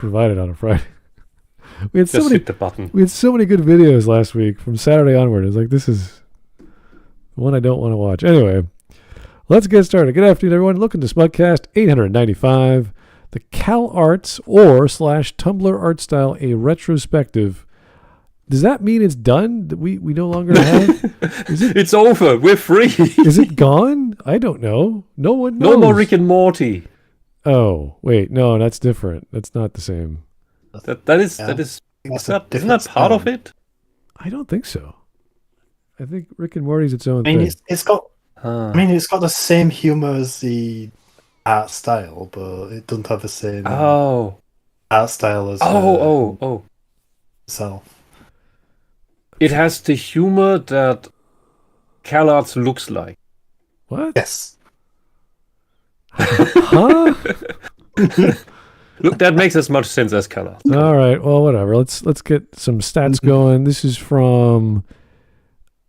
provided on a Friday. We had Just hit the button. We had so many good videos last week from Saturday onward. It was like, this is the one I don't want to watch. Anyway, let's get started. Good afternoon, everyone. Welcome to Smudcast 895, the Calarts or / Tumblr art style, a retrospective. Does that mean it's done? That we no longer have? It's over. We're free. Is it gone? I don't know. No one knows. No more Rick and Morty. Oh, wait. No, that's different. That's not the same. Isn't that part of it? I don't think so. I think Rick and Morty's its own I mean, thing. it's got the same humor as the art style, but it doesn't have the same art style as itself. It has the humor that Calarts looks like. What? Yes. Huh? Look, that makes as much sense as Calarts. All right. Well, whatever. Let's get some stats going. This is from,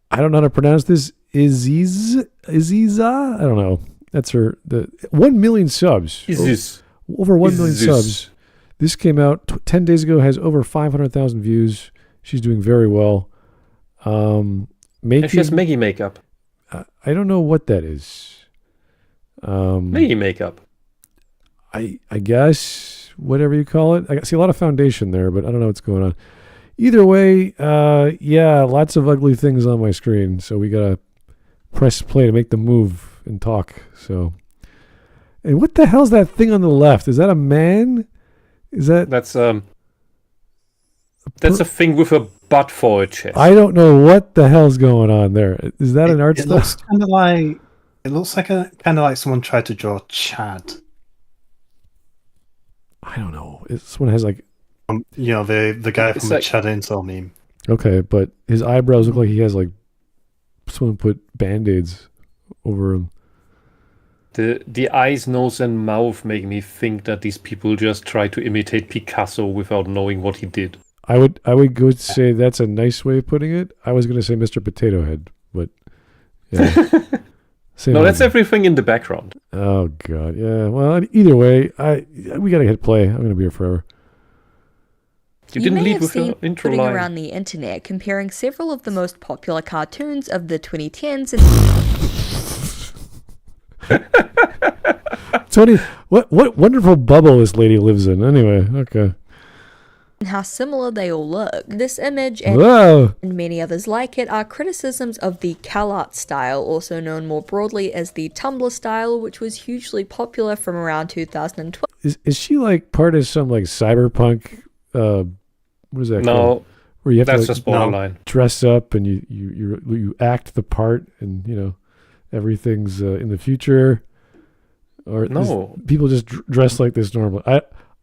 I don't know how to pronounce this. Izzzyzzz? I don't know. That's her. 1 million subs. Izzzyzzz. Over 1 million Izzzyzzz. subs. This came out 10 days ago. Has over 500,000 views. She's doing very well. And she has Maggie makeup. I don't know what that is. Maggie makeup. I guess whatever you call it. I see a lot of foundation there, but I don't know what's going on. Either way, yeah, lots of ugly things on my screen. So we gotta press play to make the move and talk. So, and what the hell's that thing on the left? Is that a man? That's a thing with a butt for a chest. I don't know what the hell's going on there. Is that an art It style? looks kind of like someone tried to draw Chad. I don't know. This one has like, the guy It's from like- the Chad Intel meme. okay, but his eyebrows look like he has like someone put Band-Aids over him. The eyes, nose, and mouth make me think that these people just try to imitate Picasso without knowing what he did. I would go say that's a nice way of putting it. I was gonna say Mr. Potato Head, but yeah. Same No, that's idea. everything in the background. Oh god, yeah. Well, either way, we gotta hit play. I'm gonna be here forever. You didn't may lead have with seen your intro floating line. around the internet comparing several of the most popular cartoons of the 2010s and Tony, what wonderful bubble this lady lives in. Anyway, okay. how similar they all look. This image and Whoa. many others like it are criticisms of the Calarts style, also known more broadly as the Tumblr style, which was hugely popular from around 2012. Is she like part of some like cyberpunk? What is that called? No, Where you have that's to just borderline. dress up and you act the part and everything's in the future, or No. people just dress like this normally.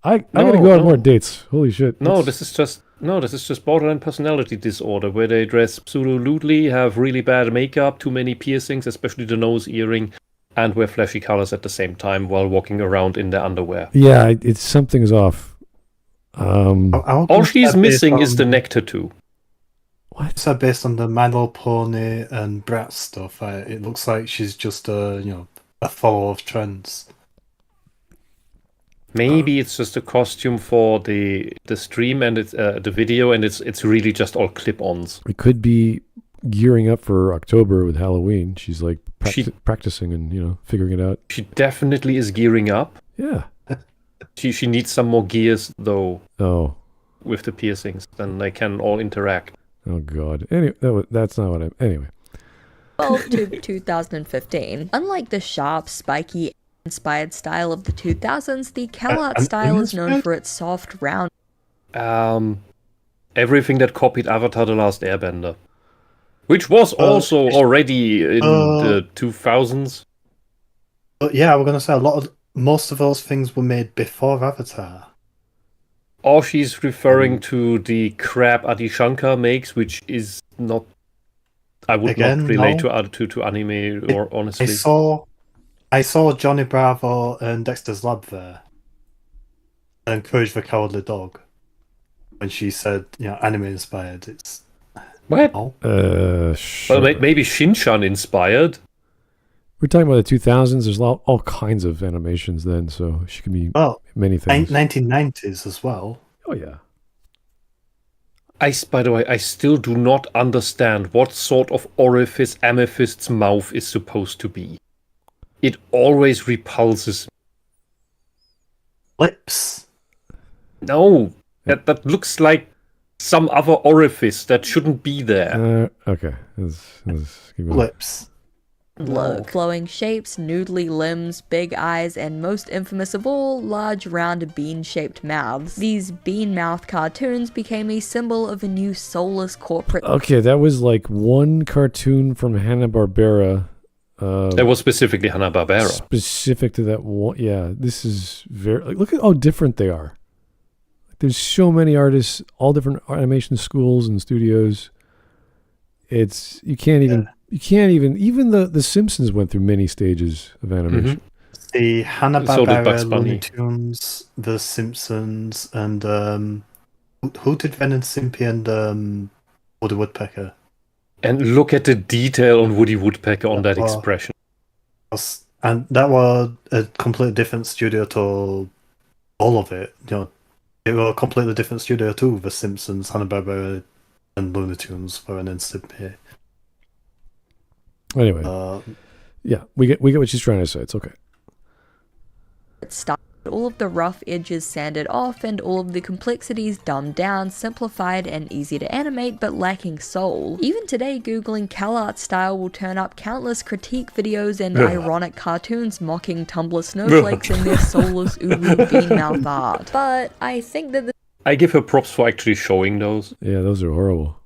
I gotta go on more dates. Holy shit! No, this is just borderline personality disorder where they dress pseudo-lewdly, have really bad makeup, too many piercings, especially the nose earring, and wear flashy colors at the same time while walking around in their underwear. Yeah, it's something's off. All she's missing is the neck tattoo. What? So based on the My Little Pony and Bratz stuff, it looks like she's just a follower of trends. Maybe it's just a costume for the stream and it's the video, and it's really just all clip-ons. It could be gearing up for October with Halloween. She's like practicing and figuring it out. She definitely is gearing up. Yeah. She needs some more gears though Oh. with the piercings, then they can all interact. Oh God. Anyway, that's not what I'm. Anyway. 12 to 2015. Unlike the sharp, spiky, inspired style of the 2000s, the Calarts style is known for its soft, round. Everything that copied Avatar: The Last Airbender, which was also already in the 2000s. But yeah, we're gonna say most of those things were made before Avatar. Or she's referring to the crap Adi Shankar makes, which is not. I would not relate to anime, or honestly. I saw Johnny Bravo and Dexter's Lab there, and Courage the Cowardly Dog. When she said, anime inspired, it's what? Oh. Sure. Well, maybe Shinchan inspired. We're talking about the 2000s. There's all kinds of animations then, so she could be many things. 1990s as well. Oh yeah. By the way, I still do not understand what sort of orifice Amethyst's mouth is supposed to be. It always repulses me. Lips. No, that looks like some other orifice that shouldn't be there. Okay. Let's keep going. Lips. Look, flowing shapes, noodly limbs, big eyes, and most infamous of all, large round bean-shaped mouths. These bean mouth cartoons became a symbol of a new soulless corporate... Okay, that was like one cartoon from Hanna-Barbera. That was specifically Hanna-Barbera. Specific to that one. Yeah, this is very... look at how different they are. There's so many artists, all different animation schools and studios. You can't even the Simpsons went through many stages of animation. Mm-hmm. The Hanna-Barbera, Looney Tunes, The Simpsons, and who did Ren and Stimpy and Woody Woodpecker? And look at the detail on Woody Woodpecker on that expression. And that was a completely different studio to all of it. You know, it was a completely different studio too. The Simpsons, Hanna-Barbera, and Looney Tunes for Ren and Stimpy. Anyway, yeah, we get what she's trying to say. It's okay. All of the rough edges sanded off and all of the complexities dumbed down, simplified and easy to animate but lacking soul. Even today, googling Calarts style will turn up countless critique videos and ironic cartoons mocking Tumblr snowflakes in their soulless oodly bean mouth art. But I think that I give her props for actually showing those. Yeah, those are horrible.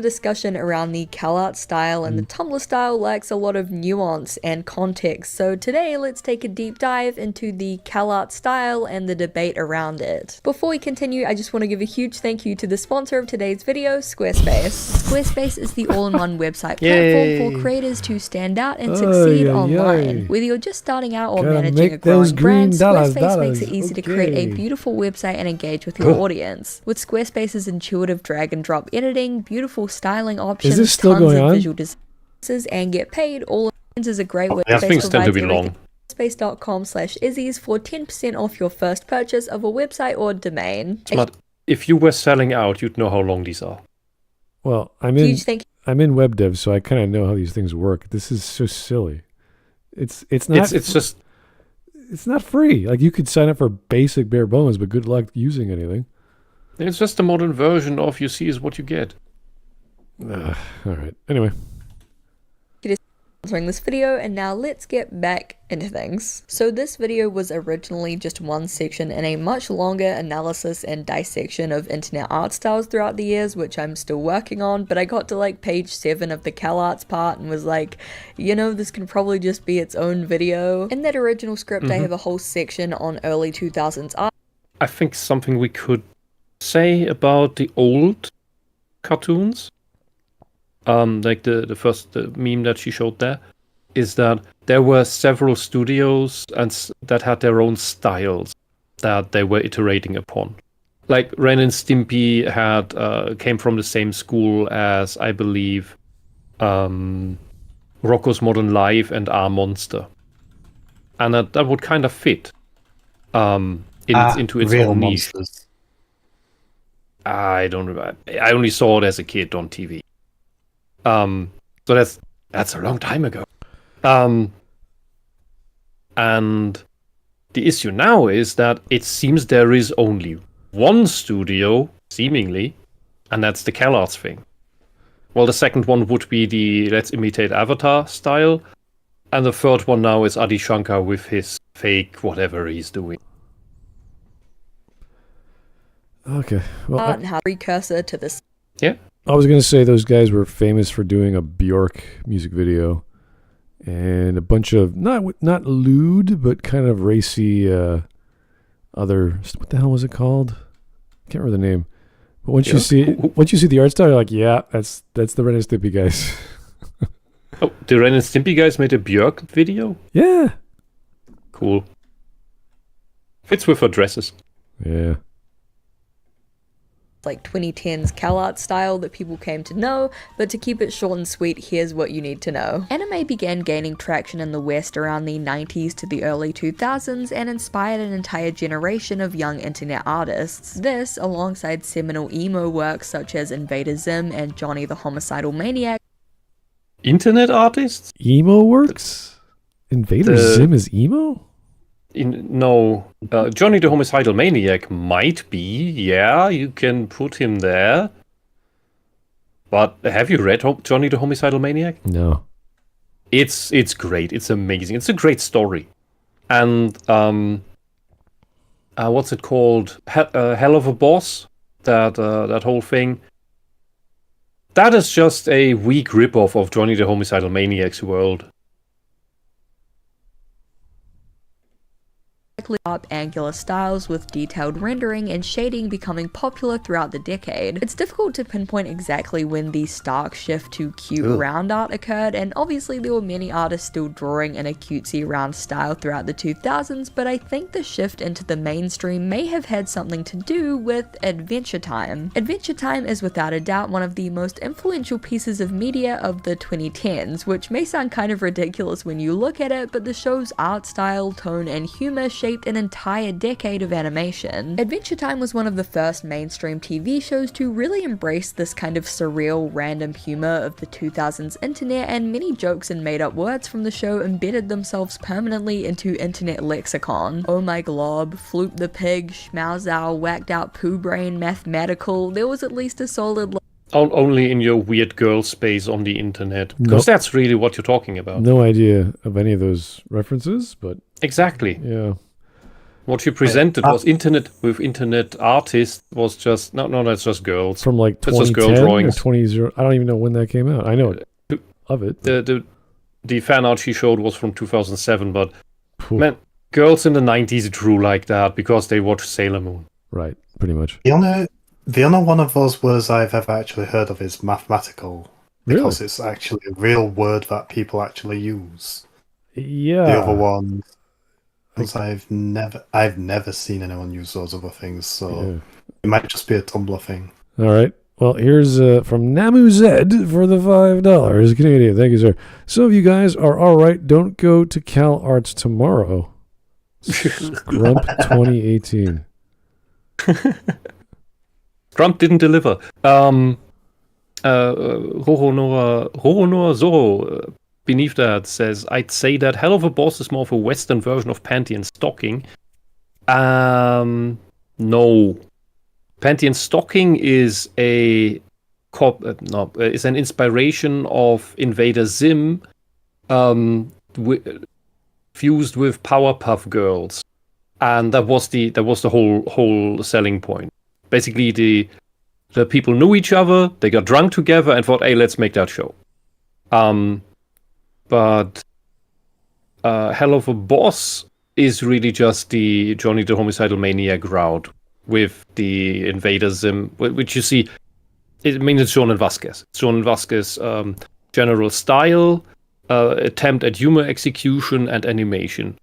discussion around the Calarts style and the Tumblr style lacks a lot of nuance and context, so today let's take a deep dive into the Calarts style and the debate around it. Before we continue, I just want to give a huge thank you to the sponsor of today's video, Squarespace. Squarespace is the all-in-one website platform for creators to stand out and succeed online. Whether you're just starting out or managing a growing brand, Squarespace makes it easy to create a beautiful website and engage with your audience. With Squarespace's intuitive drag-and-drop editing, beautiful styling options, tons of visual designs, and get paid, all is a great website to provide Squarespace.com/Izzzyzzz for 10% off your first purchase of a website or domain. Smart. If you were selling out, you'd know how long these are. Well, I'm in web dev, so I kind of know how these things work. This is so silly. It's not free. Like, you could sign up for basic bare bones, but good luck using anything. It's just a modern version of you see is what you get. All right. Anyway. Sponsoring this video, and now let's get back into things. So this video was originally just one section in a much longer analysis and dissection of internet art styles throughout the years, which I'm still working on, but I got to like page 7 of the Calarts part and was like, you know, this can probably just be its own video. In that original script, I have a whole section on early 2000s art. I think something we could say about the old cartoons, like the first meme that she showed there, is that there were several studios that had their own styles that they were iterating upon. Like Ren and Stimpy came from the same school as, I believe, Rocko's Modern Life and Our Monster, and that would kind of fit into its own niche. I don't remember. I only saw it as a kid on TV. So that's a long time ago. And the issue now is that it seems there is only one studio, seemingly, and that's the Calarts thing. Well, the second one would be the Let's Imitate Avatar style, and the third one now is Adi Shankar with his fake whatever he's doing. Okay. Well, precursor to this. Yeah. I was going to say those guys were famous for doing a Bjork music video and a bunch of not lewd but kind of racy other, what the hell was it called? I can't remember the name. But once you see the art style, you're like, yeah, that's the Ren and Stimpy guys. Oh, the Ren and Stimpy guys made a Björk video? Yeah. Cool. Fits with her dresses. Yeah. like 2010s Calarts style that people came to know, but to keep it short and sweet, here's what you need to know. Anime began gaining traction in the West around the 90s to the early 2000s and inspired an entire generation of young internet artists. This, alongside seminal emo works such as Invader Zim and Johnny the Homicidal Maniac. Internet artists? Emo works? Invader Zim is emo? Johnny the Homicidal Maniac might be. Yeah, you can put him there. But have you read Johnny the Homicidal Maniac? No. It's great. It's amazing. It's a great story. And what's it called? Hell of a Boss. That whole thing. That is just a weak ripoff of Johnny the Homicidal Maniac's world. Sharp angular styles with detailed rendering and shading becoming popular throughout the decade. It's difficult to pinpoint exactly when the stark shift to cute round art occurred, and obviously there were many artists still drawing in a cutesy round style throughout the 2000s, but I think the shift into the mainstream may have had something to do with Adventure Time. Adventure Time is without a doubt one of the most influential pieces of media of the 2010s, which may sound kind of ridiculous when you look at it, but the show's art style, tone, and humor shaped an entire decade of animation. Adventure Time was one of the first mainstream TV shows to really embrace this kind of surreal, random humor of the 2000s internet, and many jokes and made-up words from the show embedded themselves permanently into internet lexicon. Oh my glob, Floop the pig, schmauzow, whacked out poo brain, mathematical, there was at least a solid Only in your weird girl space on the internet. Because that's really what you're talking about. No idea of any of those references, but... Exactly. Yeah. What you presented was internet artists was just... No, that's just girls. From like 2010 or 20... I don't even know when that came out. I know of it. The fan art she showed was from 2007, but... Man, girls in the 90s drew like that because they watched Sailor Moon. Right, pretty much. The only one of those words I've ever actually heard of is mathematical. Because it's actually a real word that people actually use. Yeah. The other one, because I've never seen anyone use those other things, so it might just be a Tumblr thing. All right. Well, here's from Namu Zed for the $5. Canadian. Thank you, sir. Some of you guys are all right. Don't go to Calarts tomorrow. Grump 2018. Trump didn't deliver. Horonora Zoro beneath that says, I'd say that Hell of a Boss is more of a Western version of Panty and Stocking. No. Panty and Stocking is is an inspiration of Invader Zim, fused with Powerpuff Girls, and that was the whole selling point. Basically, the people knew each other, they got drunk together, and thought, hey, let's make that show. But Hell of a Boss is really just the Johnny the Homicidal Maniac route with the Invader Zim, which you see. It's Jonan Vasquez. Jonan Vasquez general style, attempt at humor execution and animation.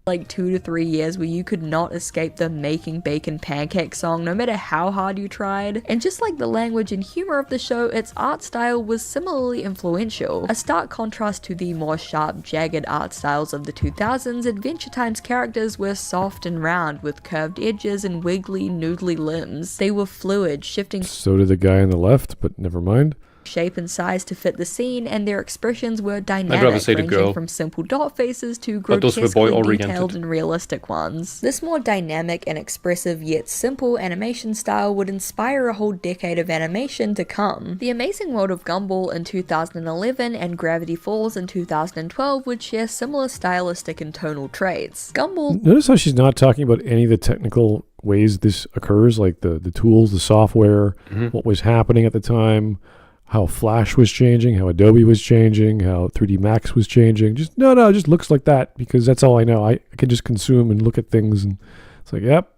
Like 2 to 3 years where you could not escape the Making Bacon Pancake song no matter how hard you tried. And just like the language and humor of the show, its art style was similarly influential. A stark contrast to the more sharp, jagged art styles of the 2000s, Adventure Time's characters were soft and round with curved edges and wiggly, noodly limbs. They were fluid, shifting So did the guy on the left, but never mind. Shape and size to fit the scene, and their expressions were dynamic, ranging from simple dot faces to grotesquely detailed and realistic ones. This more dynamic and expressive yet simple animation style would inspire a whole decade of animation to come. The Amazing World of Gumball in 2011 and Gravity Falls in 2012 would share similar stylistic and tonal traits. Gumball... Notice how she's not talking about any of the technical ways this occurs, like the tools, the software, what was happening at the time, how Flash was changing, how Adobe was changing, how 3D Max was changing. Just it just looks like that because that's all I know. I can just consume and look at things and it's like, yep,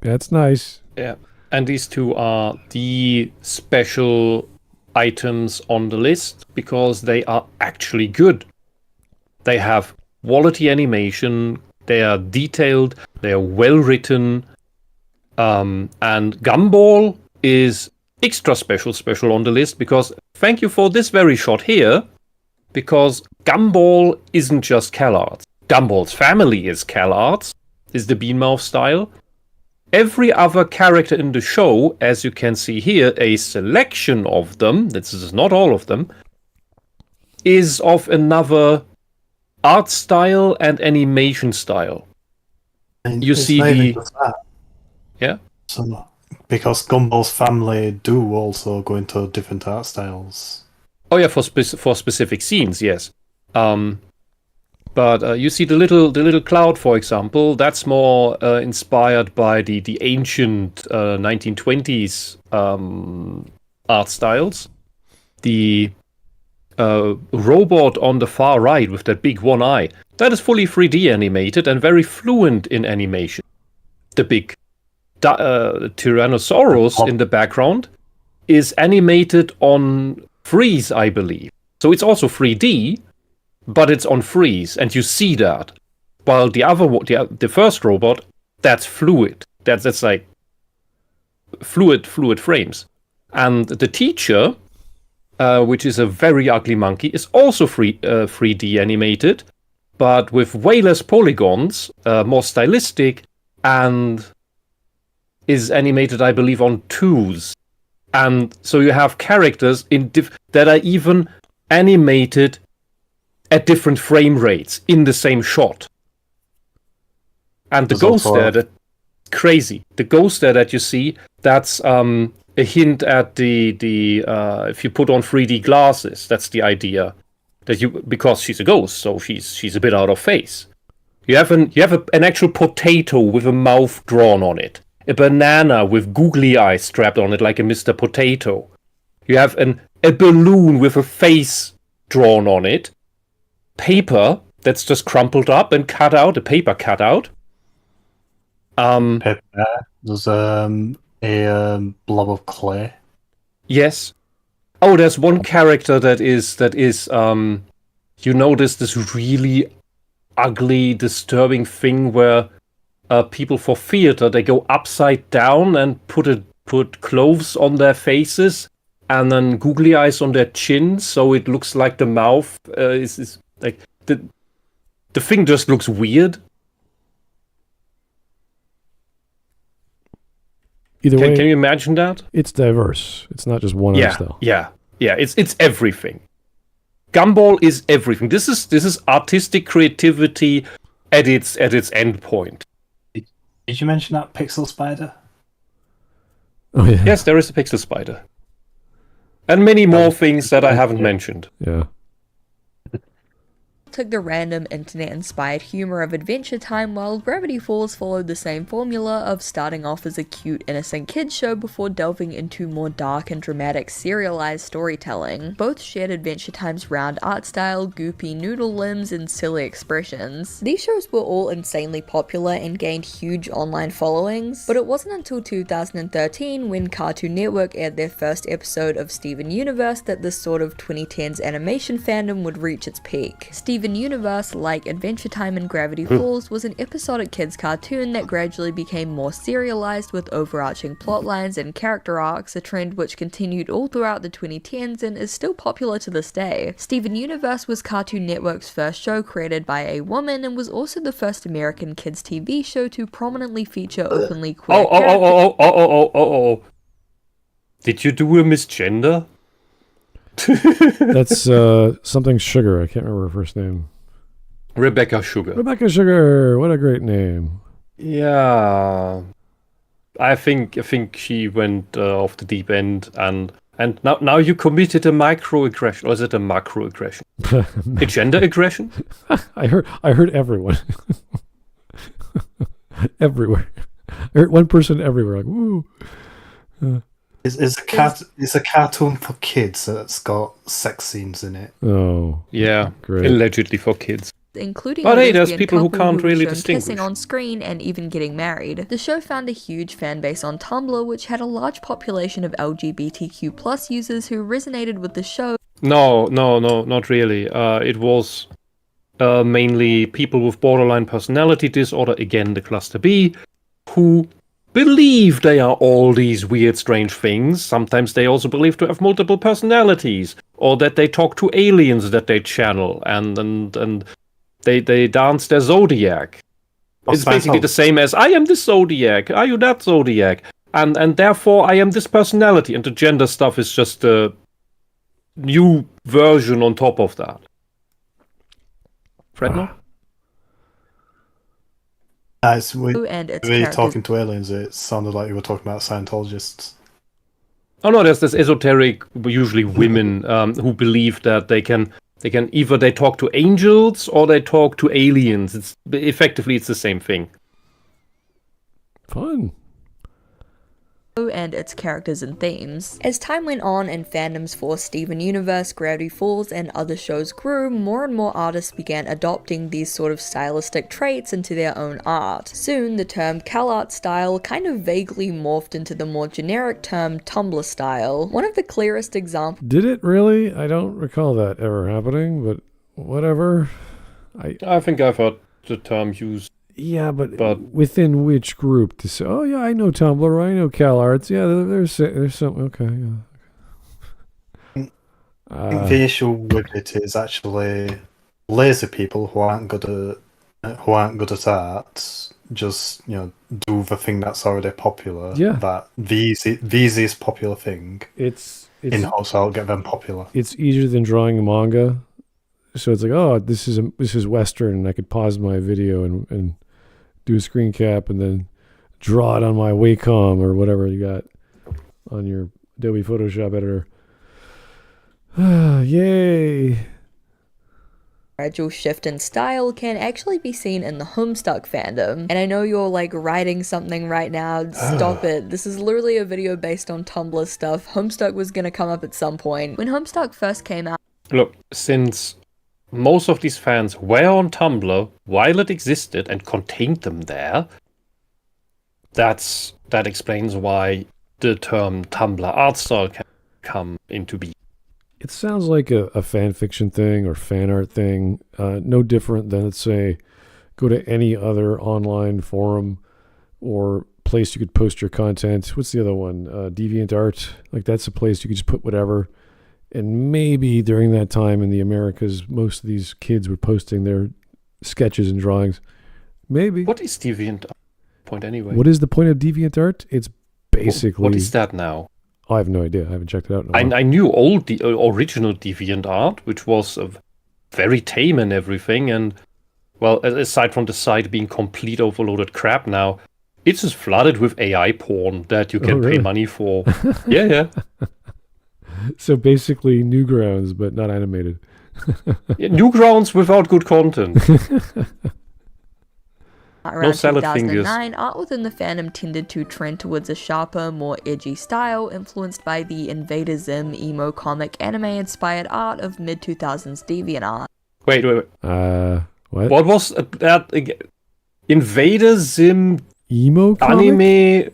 that's nice. Yeah. And these two are the special items on the list because they are actually good. They have quality animation, they are detailed, they are well written, And Gumball is extra special on the list because thank you for this very shot here, because Gumball isn't just Calarts. Gumball's family is Calarts, is the Beanmouth style. Every other character in the show, as you can see here, a selection of them, this is not all of them, is of another art style and animation style. And You it's see not even the... just that. Yeah? So, because Gumball's family do also go into different art styles. Oh yeah, for specific scenes, yes. But you see the little cloud, for example, that's more inspired by the ancient 1920s art styles. The robot on the far right with that big one eye, that is fully 3D animated and very fluent in animation. The big Tyrannosaurus in the background is animated on freeze, I believe. So it's also 3D, but it's on freeze, and you see that. While the first robot, that's fluid. That's like fluid frames. And the teacher, which is a very ugly monkey, is also 3D animated, but with way less polygons, more stylistic, and is animated, I believe, on 2s. And so you have characters that are even animated at different frame rates in the same shot. And the ghost there, that crazy. The ghost there that you see, that's a hint at the if you put on 3D glasses, that's the idea. Because she's a ghost, so she's a bit out of phase. You have an actual potato with a mouth drawn on it. A banana with googly eyes strapped on it like a Mr. Potato. You have a balloon with a face drawn on it. Paper that's just crumpled up and cut out, a paper cutout. There's a blob of clay. Yes. Oh, there's one character that is you notice this really ugly, disturbing thing where people for theater, they go upside down and put clothes on their faces and then googly eyes on their chin, so it looks like the mouth is like the thing just looks weird. Either way, can you imagine that? It's diverse. It's not just one art style. Yeah. It's everything. Gumball is everything. This is artistic creativity at its end point. Did you mention that pixel spider? Oh yeah. Yes, there is a pixel spider. And many more things that I haven't mentioned. Yeah. Took the random internet-inspired humor of Adventure Time, while Gravity Falls followed the same formula of starting off as a cute, innocent kids show before delving into more dark and dramatic serialized storytelling. Both shared Adventure Time's round art style, goopy noodle limbs, and silly expressions. These shows were all insanely popular and gained huge online followings, but it wasn't until 2013 when Cartoon Network aired their first episode of Steven Universe that this sort of 2010s animation fandom would reach its peak. Steven Universe, like Adventure Time and Gravity Falls, was an episodic kids cartoon that gradually became more serialized with overarching plotlines and character arcs, a trend which continued all throughout the 2010s and is still popular to this day. Steven Universe was Cartoon Network's first show created by a woman and was also the first American kids TV show to prominently feature openly queer characters. Oh. Did you do a misgender? That's something Sugar. I can't remember her first name. Rebecca Sugar. Rebecca Sugar. What a great name. Yeah. I think she went off the deep end, and now you committed a microaggression, or is it a macroaggression? A gender aggression? I heard everyone. Everywhere. I heard one person everywhere. Like, woo. It's a cartoon for kids that's got sex scenes in it. Oh. Yeah. Great. Allegedly for kids. Including but a hey, there's lesbian people who couple can't were really shown distinguish. kissing on screen and even getting married. The show found a huge fan base on Tumblr, which had a large population of LGBTQ+ users who resonated with the show. No, not really. It was mainly people with borderline personality disorder, again the cluster B, who believe they are all these weird, strange things. Sometimes they also believe to have multiple personalities, or that they talk to aliens that they channel, and they dance their zodiac. It's basically the same as, I am this zodiac, are you that zodiac? And therefore I am this personality, and the gender stuff is just a new version on top of that. Fredno? As we And its were characters. talking to aliens, it sounded like you were talking about Scientologists. Oh no, there's this esoteric, usually women, who believe that they can either they talk to angels or they talk to aliens. It's the same thing. Fun. And its characters and themes. As time went on and fandoms for Steven Universe, Gravity Falls, and other shows grew, more and more artists began adopting these sort of stylistic traits into their own art. Soon, the term Calarts style kind of vaguely morphed into the more generic term Tumblr style. One of the clearest examples. Did it really? I don't recall that ever happening, but whatever. I think I've heard the term used. Yeah, but within which group to say? Oh yeah, I know Tumblr. I know CalArts. Yeah, there's some. Okay, yeah. I think the issue with it is actually lazy people who aren't good at art. Just do the thing that's already popular. Yeah. That the easiest popular thing. It's in-house. I'll get them popular. It's easier than drawing a manga. So it's like, oh, this is Western, and I could pause my video and do a screen cap and then draw it on my Wacom or whatever you got on your Adobe Photoshop editor. Yay! Gradual shift in style can actually be seen in the Homestuck fandom. And I know you're like writing something right now. Stop it. This is literally a video based on Tumblr stuff. Homestuck was gonna come up at some point. When Homestuck first came out. Look, since most of these fans were on Tumblr while it existed and contained them there, that explains why the term Tumblr art style can come into being. It sounds like a fan fiction thing or fan art thing, no different than, let's say, go to any other online forum or place you could post your content. What's the other one? DeviantArt. Like, that's a place you could just put whatever. And maybe during that time in the Americas, most of these kids were posting their sketches and drawings. Maybe. What is DeviantArt point anyway? What is the point of DeviantArt? It's basically... What is that now? Oh, I have no idea. I haven't checked it out in a while. I knew original DeviantArt, which was very tame and everything. And, well, aside from the site being complete overloaded crap now, it's just flooded with AI porn that you can pay money for. Yeah. So basically Newgrounds, but not animated. Yeah, Newgrounds without good content. Around 2009, art within the fandom tended to trend towards a sharper, more edgy style, influenced by the Invader Zim emo comic anime-inspired art of mid-2000s DeviantArt. Wait. What? What was that again? Invader Zim emo comic? anime?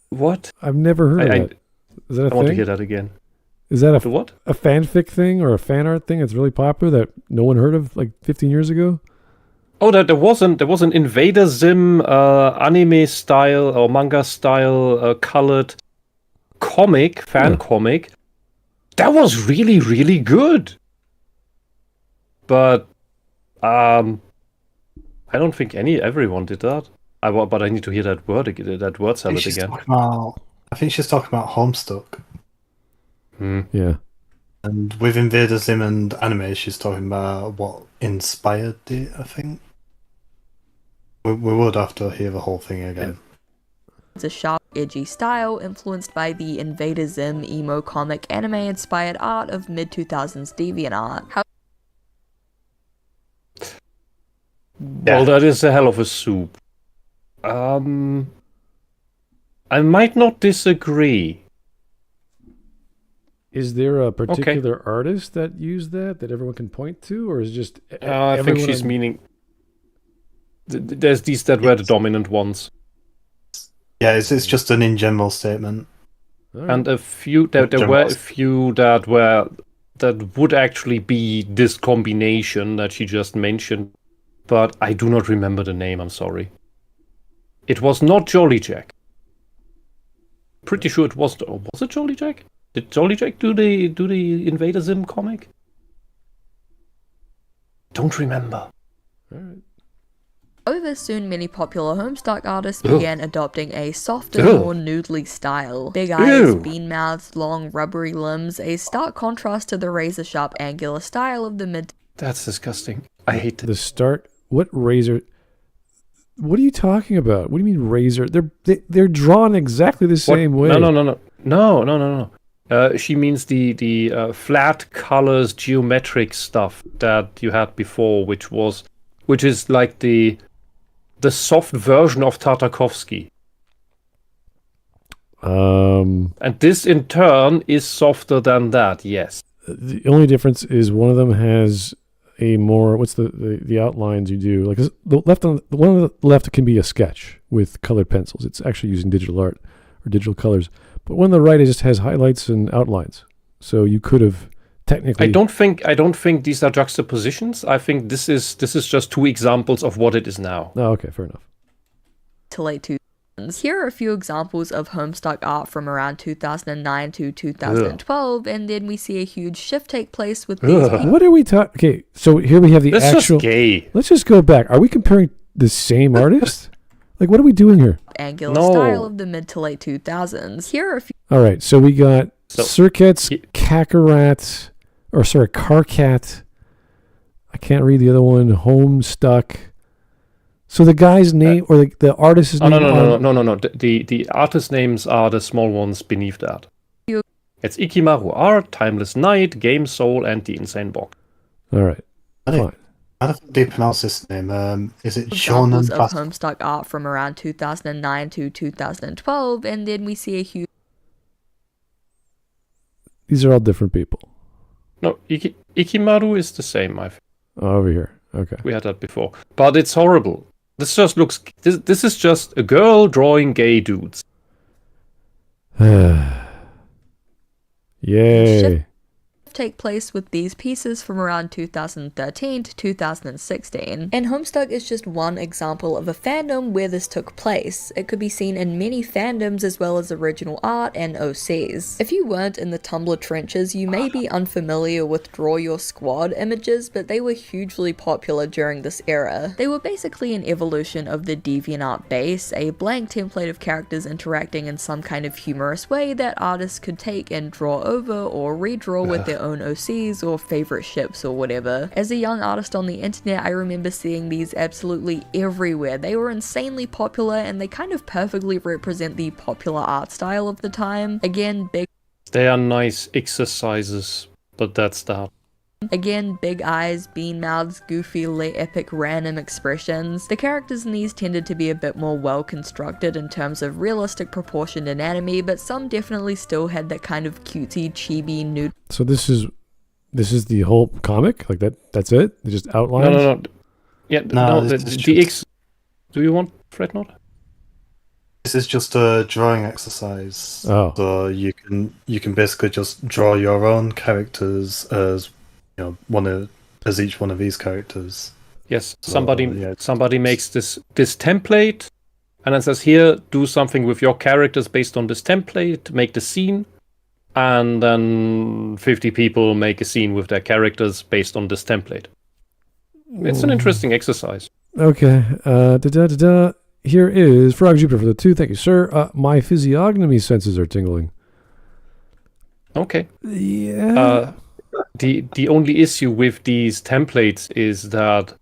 What? I've never heard of that. Is that a thing? I want to hear that again. Is that what? A fanfic thing or a fan art thing that's really popular that no one heard of like 15 years ago? Oh, there was an Invader Zim anime style or manga style colored fan comic. That was really, really good. But I don't think everyone did that. But I need to hear that word salad again. I think she's talking about Homestuck. Yeah. And with Invader Zim and anime, she's talking about what inspired it, I think. We would have to hear the whole thing again. It's a sharp, edgy style influenced by the Invader Zim emo comic anime-inspired art of mid-2000s DeviantArt. Well, that is a hell of a soup. I might not disagree. Is there a particular artist that used that everyone can point to, or is it just? I think she's meaning. There's these that were the dominant ones. Yeah, it's just an in general statement. Right. And a few there were a few that would actually be this combination that she just mentioned, but I do not remember the name. I'm sorry. It was not Jolly Jack. Pretty sure it was. Was it Jolly Jack? Did Jolly Jack do the Invader Zim comic? Don't remember. All right. Over soon, many popular Homestuck artists Ugh. began adopting a softer, Ugh. more noodly style. Big eyes, Ew. bean mouths, long, rubbery limbs, a stark contrast to the razor-sharp, angular style of the mid. That's disgusting. I hate it. The start. What razor? What are you talking about? What do you mean razor? They're drawn exactly the same way. No. She means the flat colors, geometric stuff that you had before, which is like the soft version of Tartakovsky. And this in turn is softer than that. Yes. The only difference is one of them has a more, what's the outlines you do? Like the one on the left can be a sketch with colored pencils. It's actually using digital art or digital colors. But one on the right, it just has highlights and outlines. So you could have technically. I don't think these are juxtapositions. I think this is just two examples of what it is now. Oh, okay, fair enough. To late 2000s. Here are a few examples of Homestuck art from around 2009 to 2012, and then we see a huge shift take place with these people. What are we talking? Okay, so here we have the That's actual. just gay. Let's just go back. Are we comparing the same artist? Like, what are we doing here? Angular No. style of the mid to late 2000s. Here are a few All right, so we got So- Circuits, Carcat. I can't read the other one. Homestuck. So the guy's name or the artist's Oh, name. no. The artist names are the small ones beneath that. You- It's Ikimaru Art, Timeless Night, Game Soul, and The Insane Box. All right, I think, fine. I don't think they pronounce this name. Is it examples Shonen? of Homestuck art from around 2009 to 2012, and then we see a huge These are all different people. No, Ikimaru is the same. Oh, over here. Okay. We had that before, but it's horrible. This just looks. This is just a girl drawing gay dudes. Yay. take place with these pieces from around 2013 to 2016. And Homestuck is just one example of a fandom where this took place. It could be seen in many fandoms as well as original art and OCs. If you weren't in the Tumblr trenches, you may be unfamiliar with Draw Your Squad images, but they were hugely popular during this era. They were basically an evolution of the DeviantArt base, a blank template of characters interacting in some kind of humorous way that artists could take and draw over or redraw with their own OCs or favorite ships or whatever. As a young artist on the internet, I remember seeing these absolutely everywhere. They were insanely popular and they kind of perfectly represent the popular art style of the time. Again, They are nice exercises, but that's that. big eyes, bean mouths, goofy, epic, random expressions. The characters in these tended to be a bit more well constructed in terms of realistic proportioned anatomy, but some definitely still had that kind of cutesy, chibi, nude. So this is the whole comic? Like that's it? They just outline? No. Yeah, No, no. this The, is the just- X. Do you want Fred Not? This is just a drawing exercise. Oh. So you can basically just draw your own characters as as each one of these characters. Yes. So, Somebody yeah. somebody makes this template, and then says, "Here, do something with your characters based on this template. Make the scene." And then 50 people make a scene with their characters based on this template. It's an interesting exercise. Okay. Here is Frog Jupiter for the 2. Thank you, sir. My physiognomy senses are tingling. Okay. Yeah. The only issue with these templates is that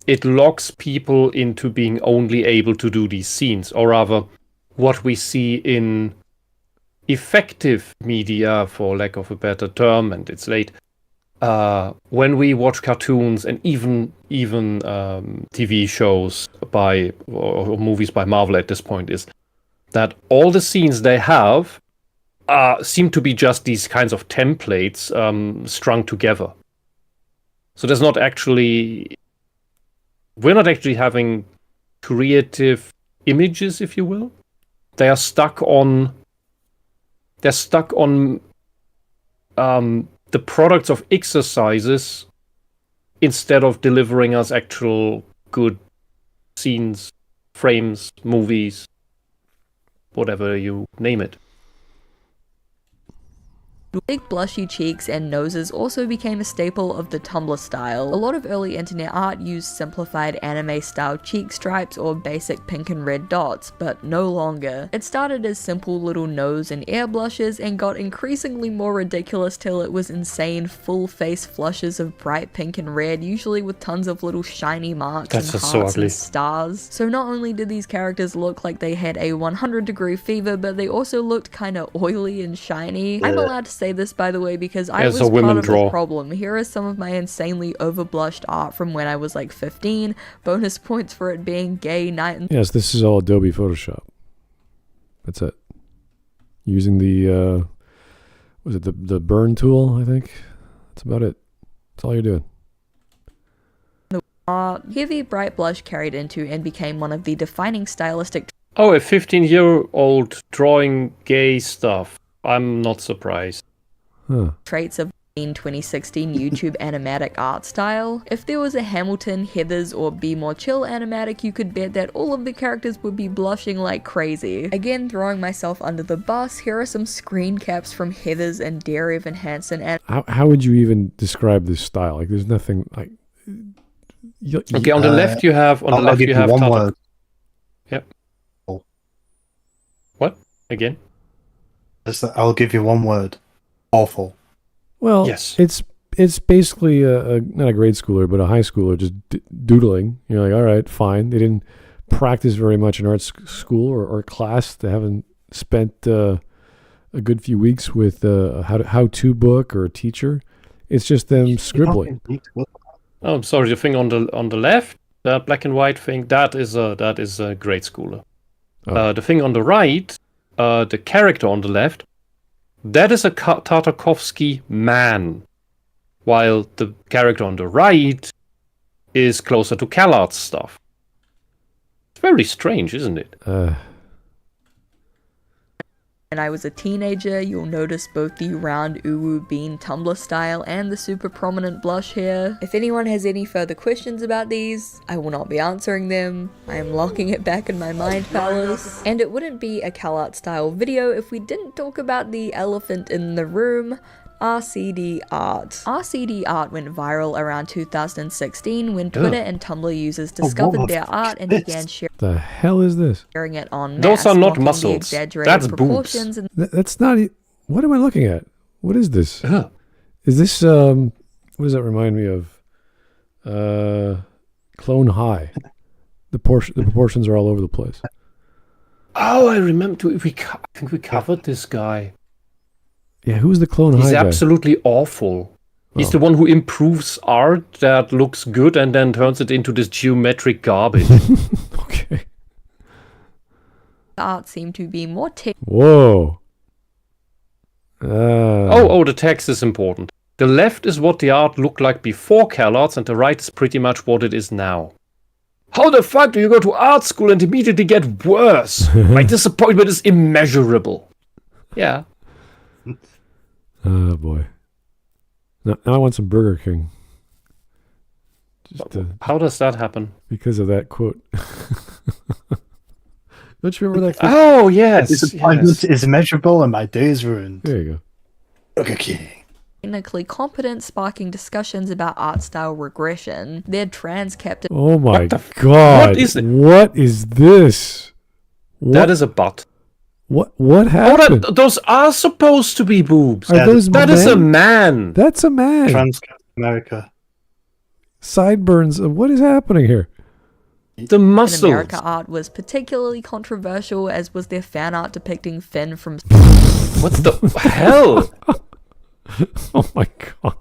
it locks people into being only able to do these scenes, or rather, what we see in effective media, for lack of a better term, and it's late. When we watch cartoons and even TV shows or movies by Marvel at this point, is that all the scenes they have seem to be just these kinds of templates strung together. So we're not actually having creative images, if you will. They're stuck on the products of exercises instead of delivering us actual good scenes, frames, movies. whatever you name it. Big blushy cheeks and noses also became a staple of the Tumblr style. A lot of early internet art used simplified anime-style cheek stripes or basic pink and red dots, but no longer. It started as simple little nose and ear blushes and got increasingly more ridiculous till it was insane full-face flushes of bright pink and red, usually with tons of little shiny marks That's and just so hearts ugly. and stars. So not only did these characters look like they had a 100-degree fever, but they also looked kinda oily and shiny. I'm allowed to say this, by the way, because I Yeah, was so part women of draw. the problem. Here are some of my insanely overblushed art from when I was like 15. Bonus points for it being gay night and Yes, this is all Adobe Photoshop. That's it. Using the was it the burn tool, I think? That's about it. That's all you're doing. art. Heavy bright blush carried into and became one of the defining stylistic Oh, a 15-year-old drawing gay stuff. I'm not surprised. Huh. traits of 2016 YouTube animatic art style. If there was a Hamilton, Heathers, or Be More Chill animatic, you could bet that all of the characters would be blushing like crazy. Again, throwing myself under the bus, here are some screen caps from Heathers and Dear Evan Hansen and How would you even describe this style? Like, there's nothing like. Okay, on the left you have I'll give you one Tata. word. Yep. Oh. What? Again? I'll give you one word. Awful. Well, Yes. it's basically not a grade schooler, but a high schooler just doodling. You're like, all right, fine. They didn't practice very much in art school or class. They haven't spent a good few weeks with a how-to book or a teacher. It's just them scribbling. Oh, I'm sorry. The thing on the left, that black and white thing, that is a grade schooler. Oh. The thing on the right, the character on the left, that is a Tartakovsky man, while the character on the right is closer to Calarts stuff. It's very strange, isn't it? I was a teenager. You'll notice both the round uwu bean Tumblr style and the super prominent blush here. If anyone has any further questions about these, I will not be answering them. I am locking it back in my mind palace. And it wouldn't be a CalArt style video if we didn't talk about the elephant in the room, RCD art. RCD art went viral around 2016 when Twitter and Tumblr users discovered their art and began The hell is this? sharing it en masse. Those are not mocking the muscles. exaggerated That's boobs. proportions and That's not. What am I looking at? What is this? Ugh. Is this what does that remind me of? Clone High. The proportions are all over the place. Oh, I remember. I think we covered this guy. Yeah, who's the Clone He's High guy? absolutely awful. He's Oh. the one who improves art that looks good and then turns it into this geometric garbage. Okay. art seemed to be more Whoa. Oh, the text is important. The left is what the art looked like before Calarts, and the right is pretty much what it is now. How the fuck do you go to art school and immediately get worse? My disappointment is immeasurable. Yeah. Oh boy. Now I want some Burger King. Just How does that happen? because of that quote. Don't you remember that quote? Oh, yes. Disappointment is immeasurable and my day is ruined. There you go. Okay. technically competent, sparking discussions about art style regression. Their trans captain Oh my What the god. what is it? What is this? That is a butt. What Oh, happened? those are supposed to be boobs. Are Yeah, those That is a men? man. That's a man. Trans Captain America. Sideburns. What is happening here? The in muscles. America art was particularly controversial, as was their fan art depicting Finn from What the hell? Oh my god.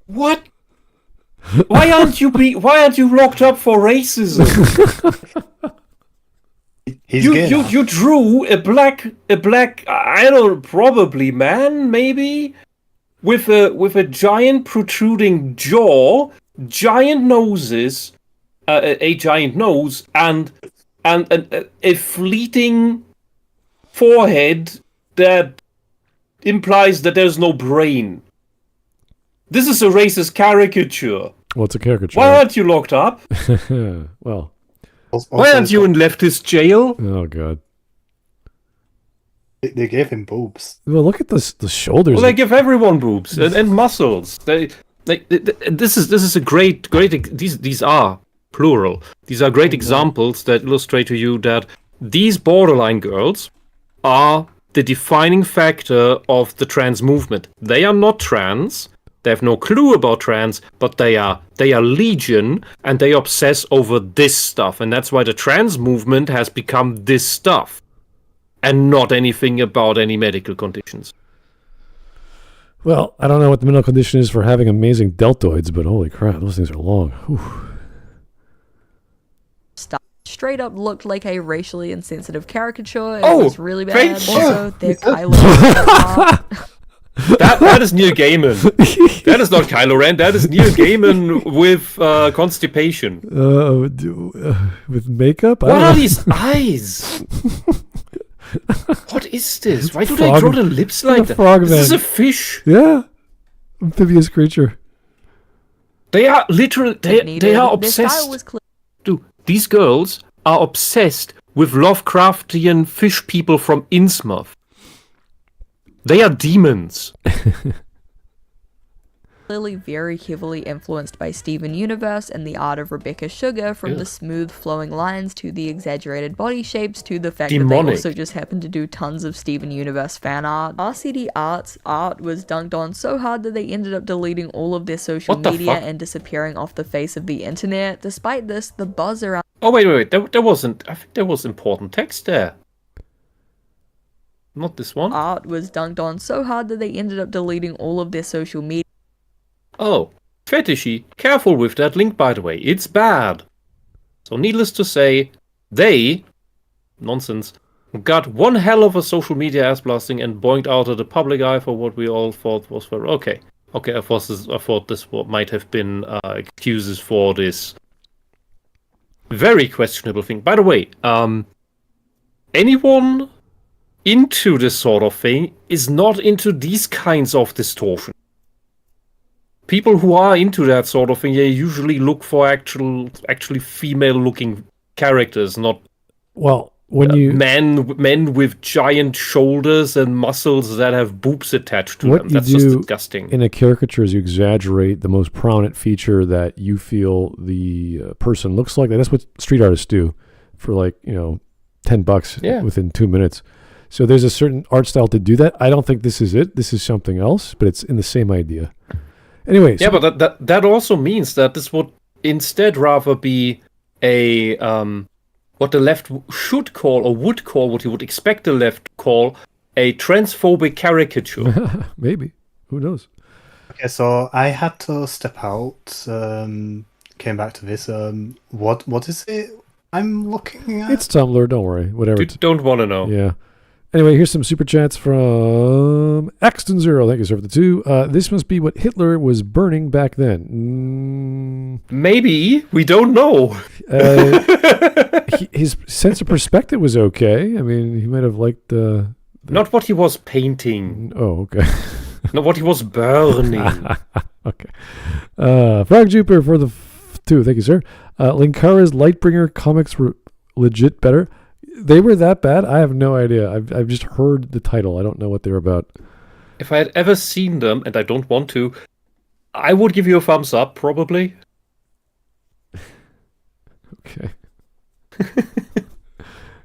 What? Why aren't you locked up for racism? He's You gay now. you drew a black I don't know, probably man maybe with a giant protruding jaw, giant noses, a giant nose and a fleeting forehead that implies that there's no brain. This is a racist caricature. Well, it's a caricature. Why aren't you locked up? Well, Why aren't you in leftist jail? oh god. They gave him boobs. Well, look at the shoulders. Well, they give everyone boobs and muscles. This is a great. These are plural. These are great examples that illustrate to you that these borderline girls are the defining factor of the trans movement. They are not trans. They have no clue about trans, but they are legion, and they obsess over this stuff, and that's why the trans movement has become this stuff, and not anything about any medical conditions. Well, I don't know what the medical condition is for having amazing deltoids, but holy crap, those things are long. Whew. Straight up looked like a racially insensitive caricature. It Oh, was really bad. great. Also, their Kylo That is Neil Gaiman. That is not Kylo Ren. That is Neil Gaiman with constipation. With makeup? What are these eyes? What is this? Why do they draw the lips like that? This is a fish. Yeah, amphibious creature. They are literally. They are obsessed. Dude, these girls are obsessed with Lovecraftian fish people from Innsmouth. They are demons. Clearly very heavily influenced by Steven Universe and the art of Rebecca Sugar, from the smooth flowing lines to the exaggerated body shapes to the fact that they also just happened to do tons of Steven Universe fan art. RCD Arts art was dunked on so hard that they ended up deleting all of their social media and disappearing off the face of the internet. Despite this, the buzz around— Oh wait, there wasn't. I think there was important text there. Not this one. Art was dunked on so hard that they ended up deleting all of their social media. Oh, fetishy, careful with that link, by the way. It's bad. So needless to say, they, nonsense, got one hell of a social media ass blasting and boinked out of the public eye for what we all thought was for... Okay, I thought this might have been excuses for this very questionable thing. By the way, anyone into this sort of thing is not into these kinds of distortion. People who are into that sort of thing, they usually look for actually female-looking characters, not men with giant shoulders and muscles that have boobs attached to them. That's just disgusting. In a caricature is you exaggerate the most prominent feature that you feel the person looks like. That's what street artists do for $10 within 2 minutes. So there's a certain art style to do that. I don't think this is it. This is something else, but it's in the same idea. Anyway, yeah, but that also means that this would instead rather be a what the left should call or would call, what you would expect the left call, a transphobic caricature. Maybe. Who knows? Okay, so I had to step out. Came back to this. What is it I'm looking at? It's Tumblr. Don't worry. Whatever. Don't want to know. Yeah. Anyway, here's some super chats from Axton Zero. Thank you, sir, for the 2. This must be what Hitler was burning back then. Maybe. We don't know. His sense of perspective was okay. I mean, he might have liked not what he was painting. Oh, okay. Not what he was burning. Okay. Frog Jupiter for the 2. Thank you, sir. Linkara's Lightbringer comics were legit better. They were that bad? I have no idea. I've just heard the title. I don't know what they're about. If I had ever seen them, and I don't want to, I would give you a thumbs up, probably. Okay.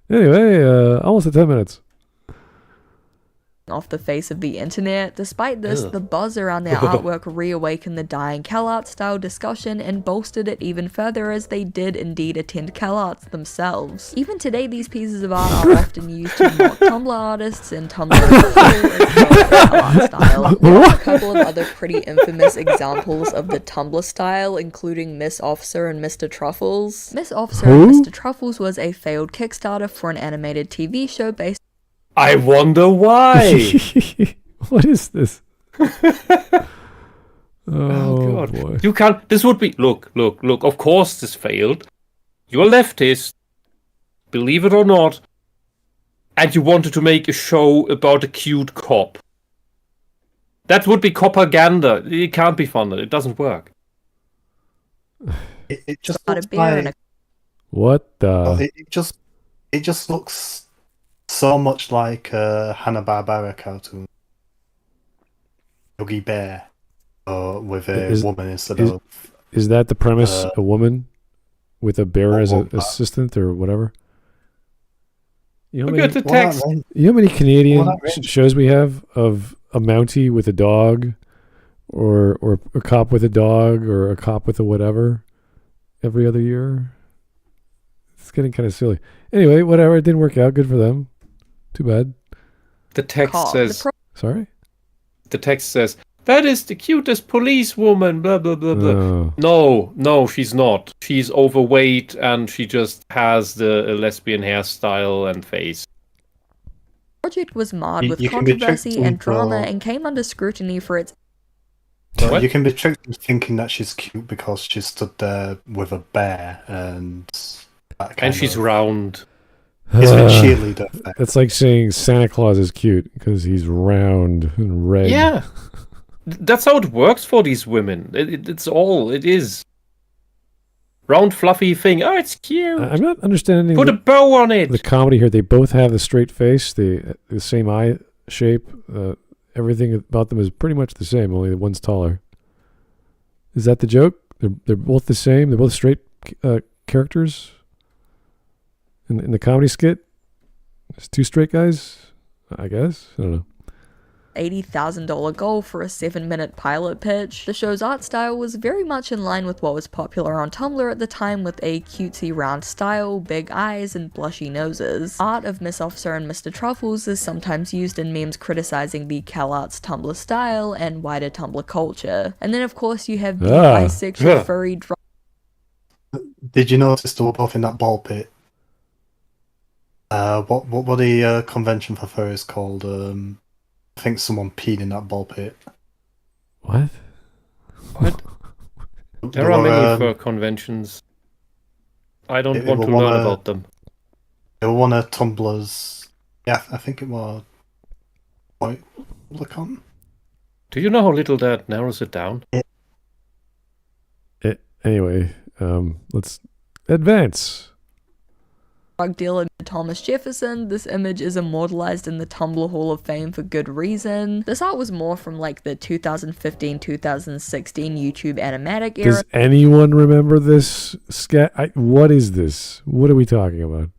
Anyway, almost at 10 minutes. Off the face of the internet. Despite this, the buzz around their artwork reawakened the dying Calarts style discussion and bolstered it even further, as they did indeed attend Calarts themselves. Even today, these pieces of art are often used to mock Tumblr artists and Tumblr Calarts style. There are a couple of other pretty infamous examples of the Tumblr style, including Miss Officer and Mr. Truffles. Miss Officer and Mr. Truffles was a failed Kickstarter for an animated TV show based— I wonder why. What is this? Oh God! Boy. You can't. This would be. Look. Of course, this failed. You're a leftist, believe it or not, and you wanted to make a show about a cute cop. That would be propaganda. It can't be funded. It doesn't work. It just about looks a bear like, What the? it just looks so much like a Hanna-Barbera cartoon. Yogi Bear, with a woman instead of... Is that the premise? A woman with a bear as an that. assistant or whatever? You know Look at the text. You know how many Canadian shows we have of a Mountie with a dog, or a cop with a dog, or a cop with a whatever, every other year? It's getting kind of silly. Anyway, whatever. It didn't work out. Good for them. Too bad. The text says... Sorry? The text says, that is the cutest policewoman, blah, blah, blah, blah. No, she's not. She's overweight and she just has the lesbian hairstyle and face. The project was marred with controversy and drama and came under scrutiny for its... So you can be tricked into thinking that she's cute because she stood there with a bear and... And she's round. It's a cheerleader effect. It's like saying Santa Claus is cute because he's round and red. Yeah. That's how it works for these women. It's all it is. Round, fluffy thing. Oh, it's cute. I'm not understanding. Put a bow on it. The comedy here. They both have the straight face, the same eye shape. Everything about them is pretty much the same. Only one's taller. Is that the joke? They're both the same. They're both straight characters. In the comedy skit, it's two straight guys, I guess. I don't know. $80,000 goal for a 7-minute pilot pitch. The show's art style was very much in line with what was popular on Tumblr at the time, with a cutesy round style, big eyes, and blushy noses. Art of Miss Officer and Mr. Truffles is sometimes used in memes criticizing the Calarts Tumblr style and wider Tumblr culture. And then of course you have the bisexual furry Did you notice they were both in that ball pit? What the convention for furries called? I think someone peed in that ball pit. What? There are many fur conventions. I don't want to learn about them. They were one of Tumblr's... Yeah, I think it was... Tumblr.com? Do you know how little that narrows it down? Anyway, let's advance. Drug dealer Thomas Jefferson. This image is immortalized in the Tumblr Hall of Fame for good reason. This art was more from like the 2015-2016 YouTube animatic era. Does anyone remember this what is this? What are we talking about?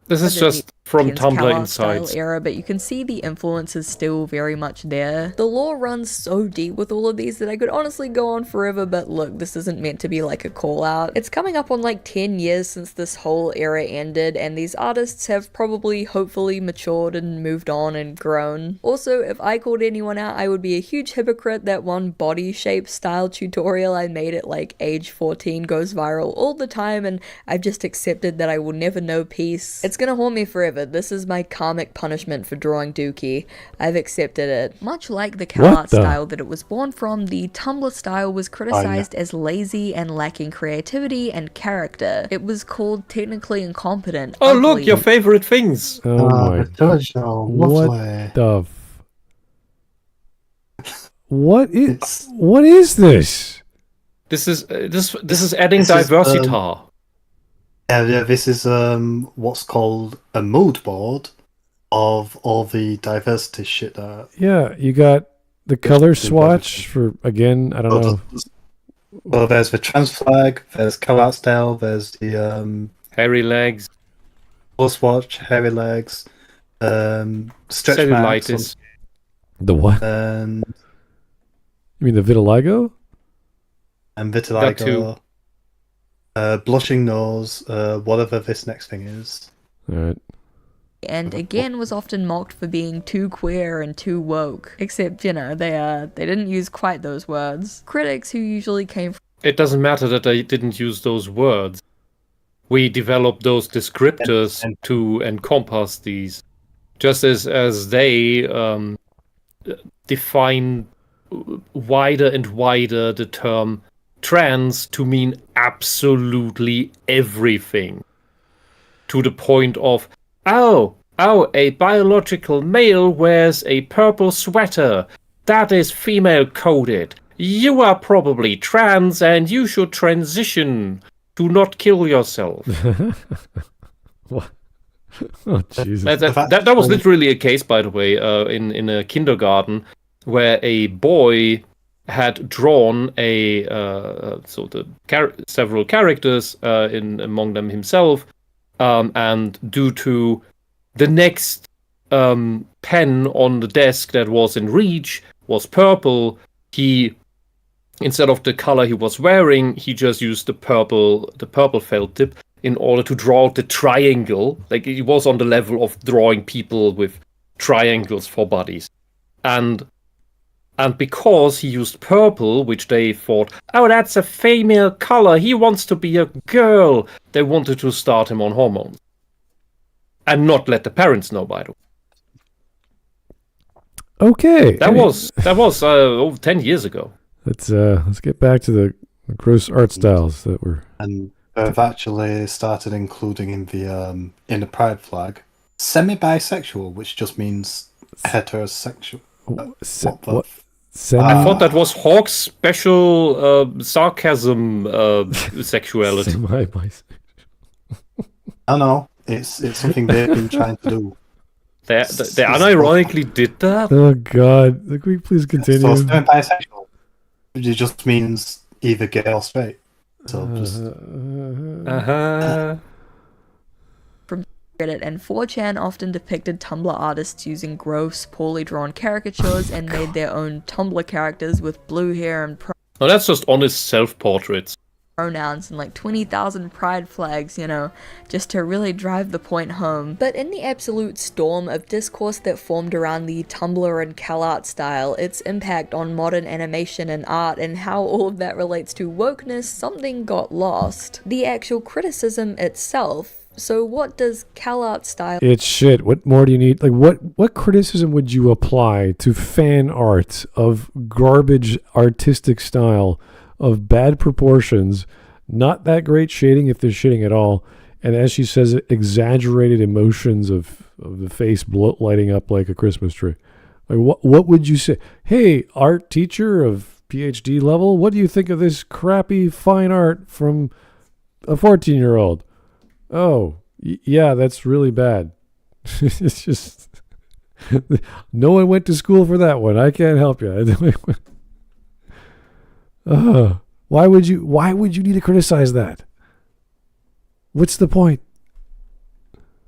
This is just from Tumblr Insights era, but you can see the influence is still very much there. The lore runs so deep with all of these that I could honestly go on forever, but look, this isn't meant to be like a call out. It's coming up on like 10 years since this whole era ended, and these artists have probably hopefully matured and moved on and grown. Also, if I called anyone out, I would be a huge hypocrite that one body shape style tutorial I made at like age 14 goes viral all the time, and I've just accepted that I will never know peace. It's gonna haunt me forever. This is my karmic punishment for drawing Dookie. I've accepted it. Much like the Calarts style that it was born from, the Tumblr style was criticized as lazy and lacking creativity and character. It was called technically incompetent. Oh, ugly. Look, your favorite things. Oh my god. What is this? This is adding diversity. Yeah, this is what's called a mood board of all the diversity shit that... Yeah, you got the color swatch for, again, I don't know. Well, there's the trans flag, there's Calarts style, there's the... hairy legs. Color swatch, hairy legs, stretch marks. The what? And... You mean the vitiligo? And vitiligo. Blushing nose, whatever this next thing is. Alright. And again was often mocked for being too queer and too woke. Except, you know, they didn't use quite those words. Critics who usually came from... It doesn't matter that they didn't use those words. We developed those descriptors to encompass these. Just as they define wider and wider the term trans to mean absolutely everything. To the point of, a biological male wears a purple sweater. That is female coded. You are probably trans and you should transition. Do not kill yourself. What? Oh, Jesus. That was literally a case, by the way, in a kindergarten where a boy had drawn several characters, among them himself, and due to the next pen on the desk that was in reach was purple, he, instead of the color he was wearing, he just used the purple felt tip in order to draw the triangle. Like, it was on the level of drawing people with triangles for bodies. And because he used purple, which they thought, oh, that's a female color, he wants to be a girl, they wanted to start him on hormones. And not let the parents know, by the way. Okay. That was over 10 years ago. Let's get back to the gross art styles that were. And they've actually started including in the pride flag semi-bisexual, which just means heterosexual. What? I thought that was Hawk's special sarcasm sexuality. Semi-bisexual. I know. It's something they've been trying to do. They unironically did that? Oh, God. Can we please continue? So semi-bisexual, it just means either gay or straight. So just... Reddit and 4chan often depicted Tumblr artists using gross, poorly drawn caricatures and made their own Tumblr characters with blue hair and No, that's just honest self-portraits. pronouns and like 20,000 pride flags, just to really drive the point home. But in the absolute storm of discourse that formed around the Tumblr and Calart style, its impact on modern animation and art, and how all of that relates to wokeness, something got lost. The actual criticism itself. So what does Calart style... It's shit. What more do you need? Like, what criticism would you apply to fan art of garbage artistic style, of bad proportions, not that great shading if there's shading at all, and as she says, exaggerated emotions of the face lighting up like a Christmas tree? Like, what would you say? Hey, art teacher of PhD level, what do you think of this crappy fine art from a 14-year-old? Oh, yeah, that's really bad. It's just... no one went to school for that one. I can't help you. Why would you need to criticize that? What's the point?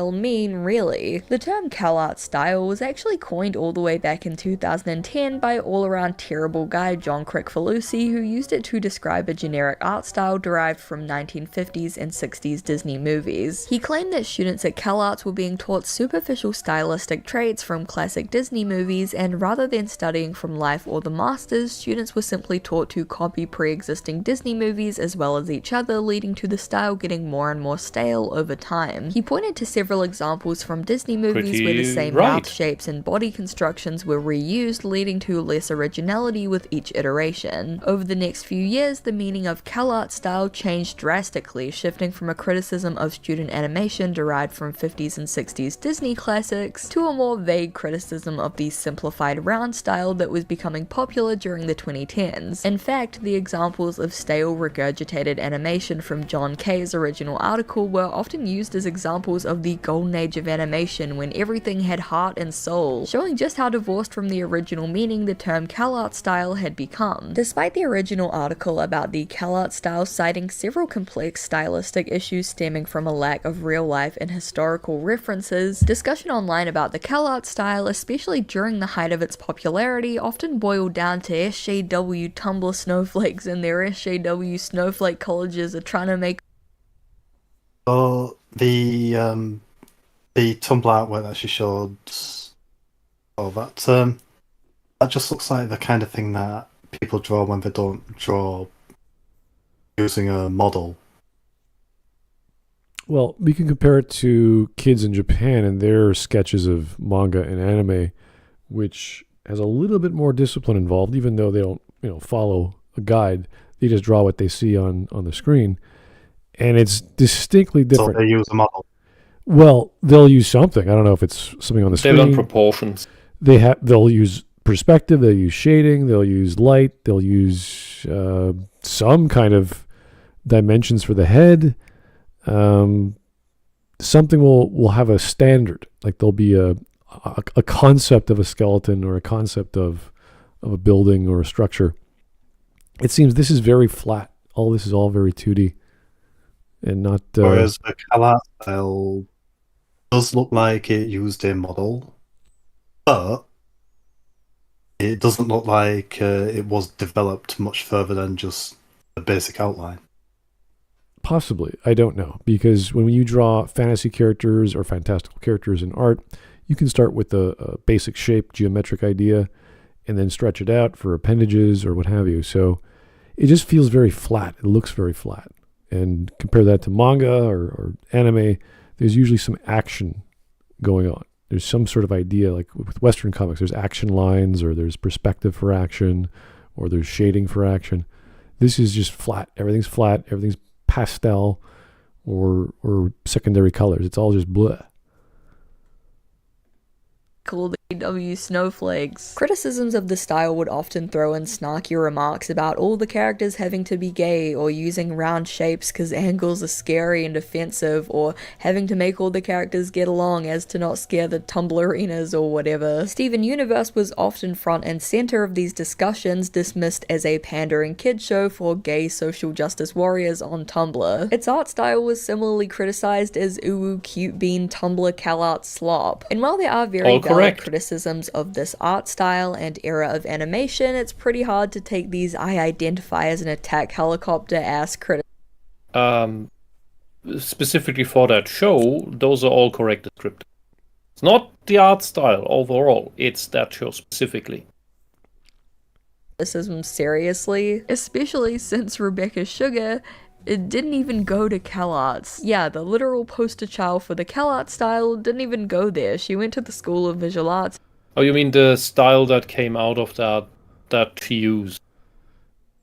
mean, really? The term Calart style was actually coined all the way back in 2010 by all-around terrible guy John Kricfalusi, who used it to describe a generic art style derived from 1950s and 60s Disney movies. He claimed that students at Calarts were being taught superficial stylistic traits from classic Disney movies, and rather than studying from life or the masters, students were simply taught to copy pre-existing Disney movies as well as each other, leading to the style getting more and more stale over time. He pointed to several examples from Disney movies where the same mouth shapes and body constructions were reused, leading to less originality with each iteration. Over the next few years, the meaning of Calart style changed drastically, shifting from a criticism of student animation derived from 50s and 60s Disney classics to a more vague criticism of the simplified round style that was becoming popular during the 2010s. In fact, the examples of stale regurgitated animation from John K's original article were often used as examples of the golden age of animation when everything had heart and soul, showing just how divorced from the original meaning the term Calart style had become. Despite the original article about the Calart style citing several complex stylistic issues stemming from a lack of real life and historical references, discussion online about the Calart style, especially during the height of its popularity, often boiled down to SJW Tumblr snowflakes and their SJW snowflake colleges are trying to make. So the Tumblr artwork that she showed, that just looks like the kind of thing that people draw when they don't draw using a model. Well, we can compare it to kids in Japan and their sketches of manga and anime, which has a little bit more discipline involved, even though they don't, follow a guide. They just draw what they see on the screen, and it's distinctly different. So they use a model. Well, they'll use something. I don't know if it's something on the screen. They've done proportions. They'll use perspective. They'll use shading. They'll use light. They'll use some kind of dimensions for the head. something will have a standard. Like there'll be a concept of a skeleton or a concept of a building or a structure. It seems this is very flat. All this is all very 2D and not. Whereas the Calarts style does look like it used a model, but it doesn't look like it was developed much further than just the basic outline. Possibly. I don't know. Because when you draw fantasy characters or fantastical characters in art, you can start with a basic shape, geometric idea, and then stretch it out for appendages or what have you. So it just feels very flat. It looks very flat. And compare that to manga or anime, there's usually some action going on. There's some sort of idea, like with Western comics, there's action lines, or there's perspective for action, or there's shading for action. This is just flat. Everything's flat. Everything's pastel or secondary colors. It's all just bleh. Called AW snowflakes. Criticisms of the style would often throw in snarky remarks about all the characters having to be gay, or using round shapes because angles are scary and offensive, or having to make all the characters get along as to not scare the Tumblrinas or whatever. Steven Universe was often front and center of these discussions, dismissed as a pandering kid show for gay social justice warriors on Tumblr. Its art style was similarly criticized as uwu cute bean Tumblr Calarts slop. And while there are very valid criticisms of this art style and era of animation, it's pretty hard to take these I identify as an attack helicopter ass criticisms. Specifically for that show, those are all correct descriptors. It's not the art style overall, it's that show specifically. Criticism seriously, especially since Rebecca Sugar, it didn't even go to Calarts. Yeah, the literal poster child for the Calarts style didn't even go there. She went to the School of Visual Arts. Oh, you mean the style that came out of that she used?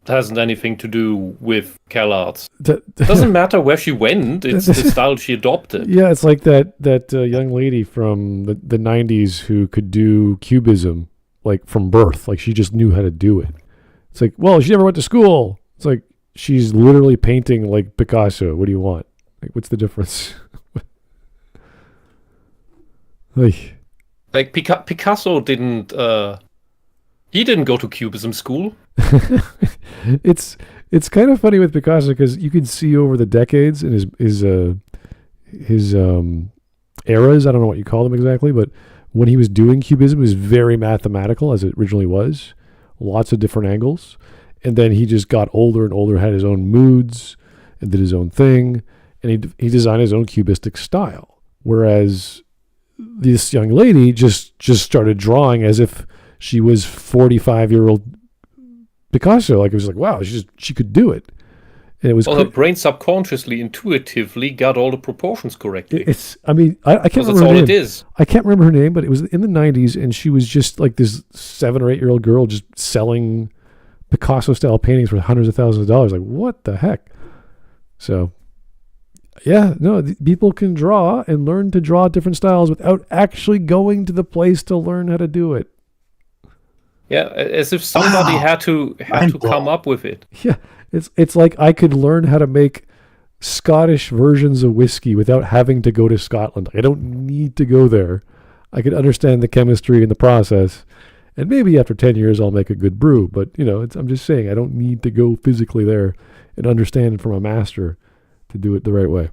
It hasn't anything to do with Calarts. It doesn't matter where she went, it's the style she adopted. Yeah, it's like that young lady from the 90s who could do cubism, like from birth. Like she just knew how to do it. It's like, well, she never went to school. It's like, she's literally painting like Picasso. What do you want? Like, what's the difference? Like Picasso didn't. He didn't go to Cubism school. It's kind of funny with Picasso because you can see over the decades in his eras. I don't know what you call them exactly, but when he was doing Cubism, it was very mathematical as it originally was. Lots of different angles. And then he just got older and older, had his own moods, and did his own thing, and he designed his own cubistic style. Whereas this young lady just started drawing as if she was 45-year-old Picasso. Like it was like, wow, she could do it, and it was. Well, her brain subconsciously, intuitively got all the proportions correctly. I can't remember her name. It is. I can't remember her name, but it was in the 90s, and she was just like this 7 or 8-year-old girl just selling Picasso-style paintings for hundreds of thousands of dollars. Like, what the heck? So, yeah, no, people can draw and learn to draw different styles without actually going to the place to learn how to do it. Yeah, as if somebody had to come up with it. Yeah, it's like I could learn how to make Scottish versions of whiskey without having to go to Scotland. I don't need to go there. I could understand the chemistry and the process. And maybe after 10 years, I'll make a good brew. But, I'm just saying, I don't need to go physically there and understand it from a master to do it the right way.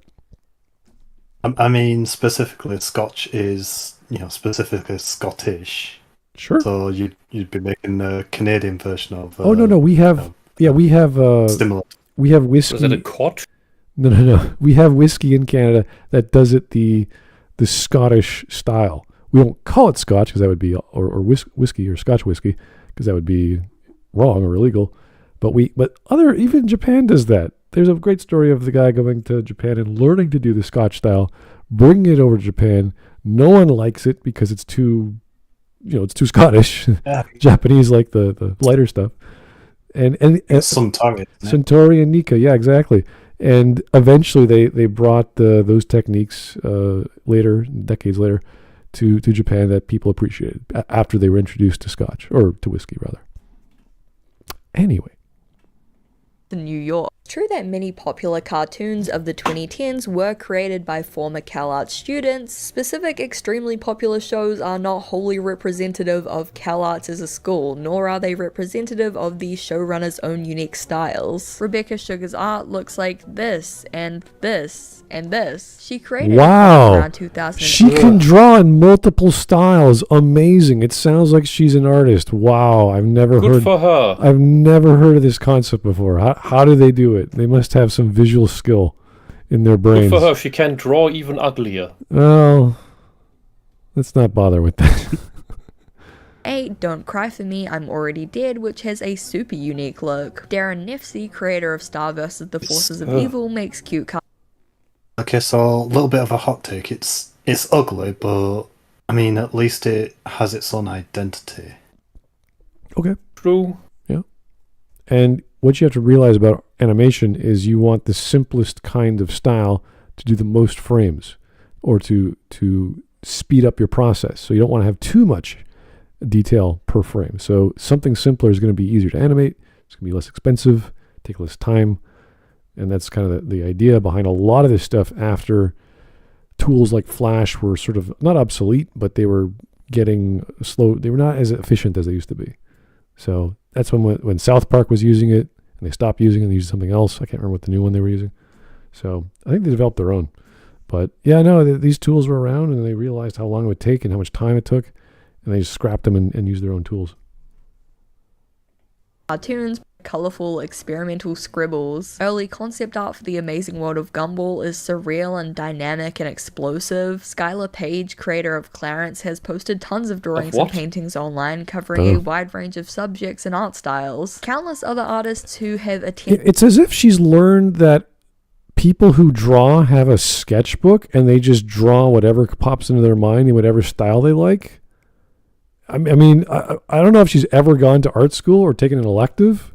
I mean, specifically, Scotch is, specifically Scottish. Sure. So you'd be making a Canadian version of... no. We have... we have... similar. We have whiskey... Was it a Cot? No. We have whiskey in Canada that does it the Scottish style. We don't call it Scotch because that would be, or whiskey or Scotch whiskey because that would be wrong or illegal. But even Japan does that. There's a great story of the guy going to Japan and learning to do the Scotch style, bringing it over to Japan. No one likes it because it's too Scottish. Yeah. Japanese like the lighter stuff. And Suntory. Suntory and Nika, yeah, exactly. And eventually they brought those techniques decades later, to Japan that people appreciated after they were introduced to Scotch, or to whiskey rather. Anyway. In New York, True that many popular cartoons of the 2010s were created by former Calarts students, specific extremely popular shows are not wholly representative of Calarts as a school, nor are they representative of the showrunner's own unique styles. Rebecca Sugar's art looks like this, and this, and this. She created it around 2000. She can draw in multiple styles. Amazing. It sounds like she's an artist. Wow, I've never Good for her. I've never heard of this concept before. How do they do it? They must have some visual skill in their brains. Good for her. She can draw even uglier. Well, let's not bother with that. 8. Don't Cry For Me, I'm Already Dead, which has a super unique look. Darren Nefsey, creator of Star vs. the Forces of Evil, makes cute cartoons. Okay, so a little bit of a hot take. It's ugly, but I mean, at least it has its own identity. Okay. True. Yeah. And what you have to realize about animation is you want the simplest kind of style to do the most frames, or to speed up your process. So you don't want to have too much detail per frame. So something simpler is going to be easier to animate. It's going to be less expensive, take less time. And that's kind of the idea behind a lot of this stuff after tools like Flash were sort of not obsolete, but they were getting slow. They were not as efficient as they used to be. So that's when South Park was using it and they stopped using it and they used something else. I can't remember what the new one they were using. So I think they developed their own. But yeah, no, these tools were around and they realized how long it would take and how much time it took. And they just scrapped them and used their own tools. Cartoons, colorful experimental scribbles. Early concept art for the amazing world of Gumball is surreal and dynamic and explosive. Skylar Page, creator of Clarence, has posted tons of drawings and paintings online covering a wide range of subjects and art styles. Countless other artists who have attended... It's as if she's learned that people who draw have a sketchbook and they just draw whatever pops into their mind in whatever style they like. I mean, I don't know if she's ever gone to art school or taken an elective.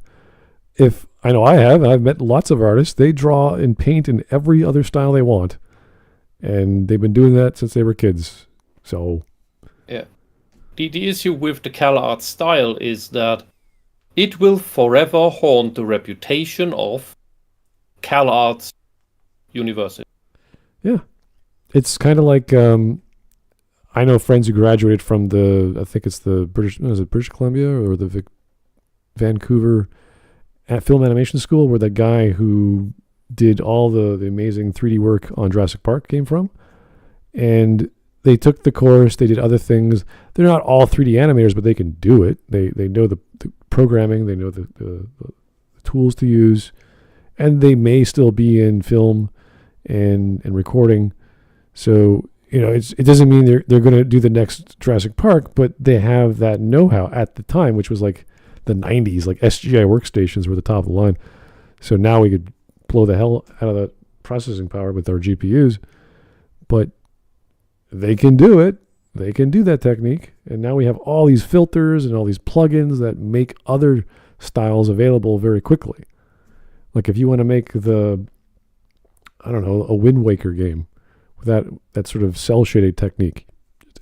If I know I have, and I've met lots of artists, they draw and paint in every other style they want. And they've been doing that since they were kids. So, yeah. The issue with the Calarts style is that it will forever haunt the reputation of Calarts University. Yeah. It's kind of like, I know friends who graduated from I think it's the British Columbia or the Vancouver Film Animation School, where that guy who did all the amazing 3D work on Jurassic Park came from. And they took the course, they did other things. They're not all 3D animators, but they can do it. They know the programming, they know the tools to use, and they may still be in film and recording. So, you know, it doesn't mean they're going to do the next Jurassic Park, but they have that know-how at the time, which was like the 90s, like SGI workstations were the top of the line. So now we could blow the hell out of that processing power with our GPUs, but they can do it. They can do that technique. And now we have all these filters and all these plugins that make other styles available very quickly. Like if you want to make a Wind Waker game with that sort of cell shaded technique,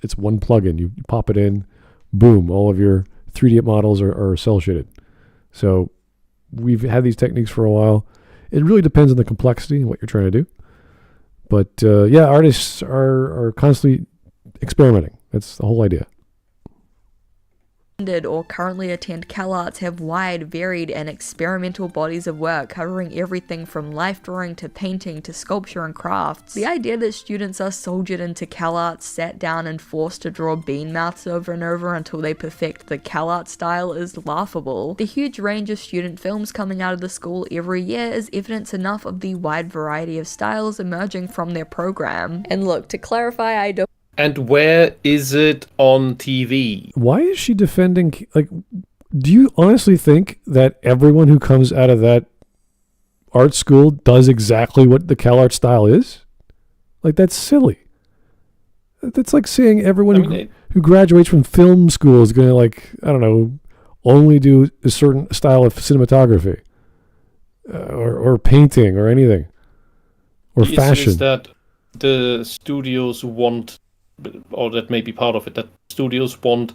it's one plugin. You pop it in, boom, all of your 3D models are cell shaded. So we've had these techniques for a while. It really depends on the complexity and what you're trying to do. But yeah, artists are constantly experimenting. That's the whole idea. Or currently attend Calarts have wide, varied, and experimental bodies of work covering everything from life drawing to painting to sculpture and crafts. The idea that students are soldiered into Calarts, sat down and forced to draw bean mouths over and over until they perfect the Calarts style is laughable. The huge range of student films coming out of the school every year is evidence enough of the wide variety of styles emerging from their program. And look, to clarify, I don't... And where is it on TV? Why is she defending... Like, do you honestly think that everyone who comes out of that art school does exactly what the CalArt style is? Like, that's silly. That's like saying everyone who graduates from film school is going to, like, I don't know, only do a certain style of cinematography or painting or anything. Or fashion. Is that the studios want... or that may be part of it, that studios want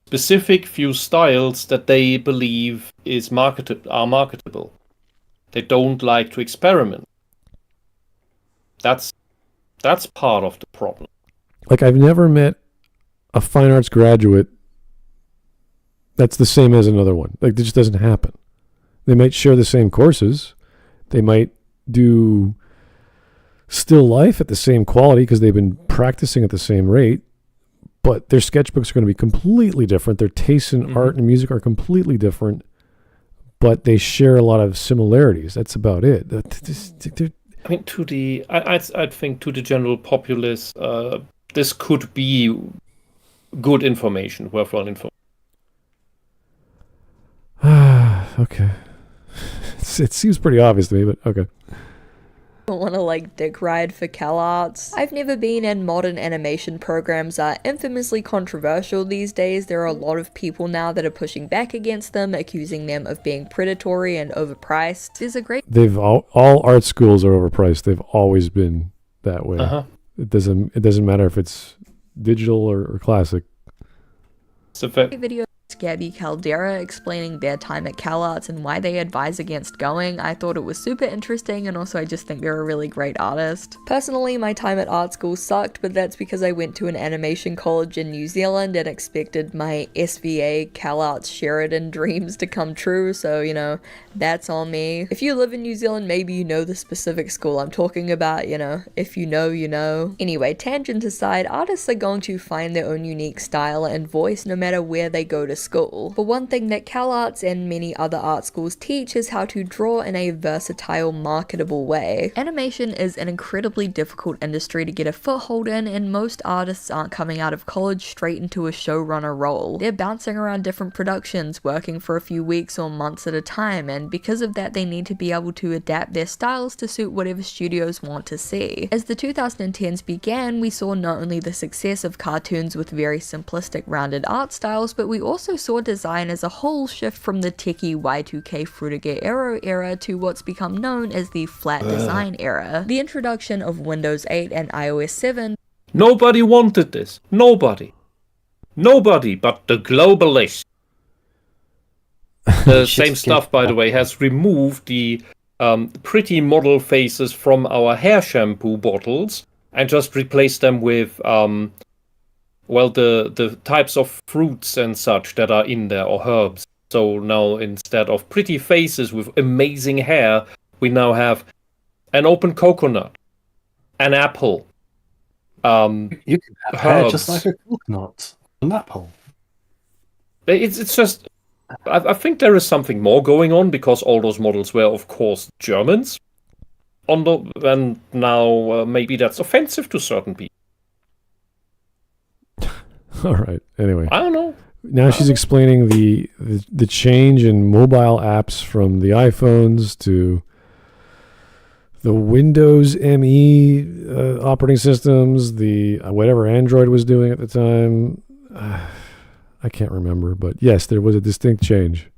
specific few styles that they believe are marketable. They don't like to experiment. That's part of the problem. Like, I've never met a fine arts graduate that's the same as another one. Like, it just doesn't happen. They might share the same courses. They might do still life at the same quality because they've been practicing at the same rate, but their sketchbooks are going to be completely different. Their tastes in art and music are completely different, but they share a lot of similarities. That's about it. I mean, I think to the general populace, this could be good information, worthwhile information. Okay. It seems pretty obvious to me, but okay. I don't want to dick ride for Calarts. I've never been in. Modern animation programs are infamously controversial these days. There are a lot of people now that are pushing back against them, accusing them of being predatory and overpriced. There's a great... All art schools are overpriced. They've always been that way. It doesn't matter if it's digital or classic. It's a fair video Gabby Caldera explaining their time at Calarts and why they advise against going. I thought it was super interesting, and also I just think they're a really great artist. Personally, my time at art school sucked, but that's because I went to an animation college in New Zealand and expected my SVA Calarts Sheridan dreams to come true, so that's on me. If you live in New Zealand, maybe you know the specific school I'm talking about, if you know, you know. Anyway, tangent aside, artists are going to find their own unique style and voice no matter where they go to school. But one thing that Calarts and many other art schools teach is how to draw in a versatile, marketable way. Animation is an incredibly difficult industry to get a foothold in, and most artists aren't coming out of college straight into a showrunner role. They're bouncing around different productions, working for a few weeks or months at a time, and because of that they need to be able to adapt their styles to suit whatever studios want to see. As the 2010s began, we saw not only the success of cartoons with very simplistic, rounded art styles, but we also saw design as a whole shift from the techie Y2K Frutiger Arrow era to what's become known as the flat design era. The introduction of Windows 8 and iOS 7. Nobody wanted this. Nobody but the globalists. The same stuff, by the way, has removed the pretty model faces from our hair shampoo bottles and just replaced them with the types of fruits and such that are in there, or herbs. So now instead of pretty faces with amazing hair, we now have an open coconut, an apple. You can have hair just like a coconut, an apple. It's just, I think there is something more going on, because all those models were, of course, Germans. And now maybe that's offensive to certain people. All right. Anyway, I don't know. Now she's explaining the change in mobile apps from the iPhones to the Windows ME operating systems, the whatever Android was doing at the time. I can't remember, but yes, there was a distinct change.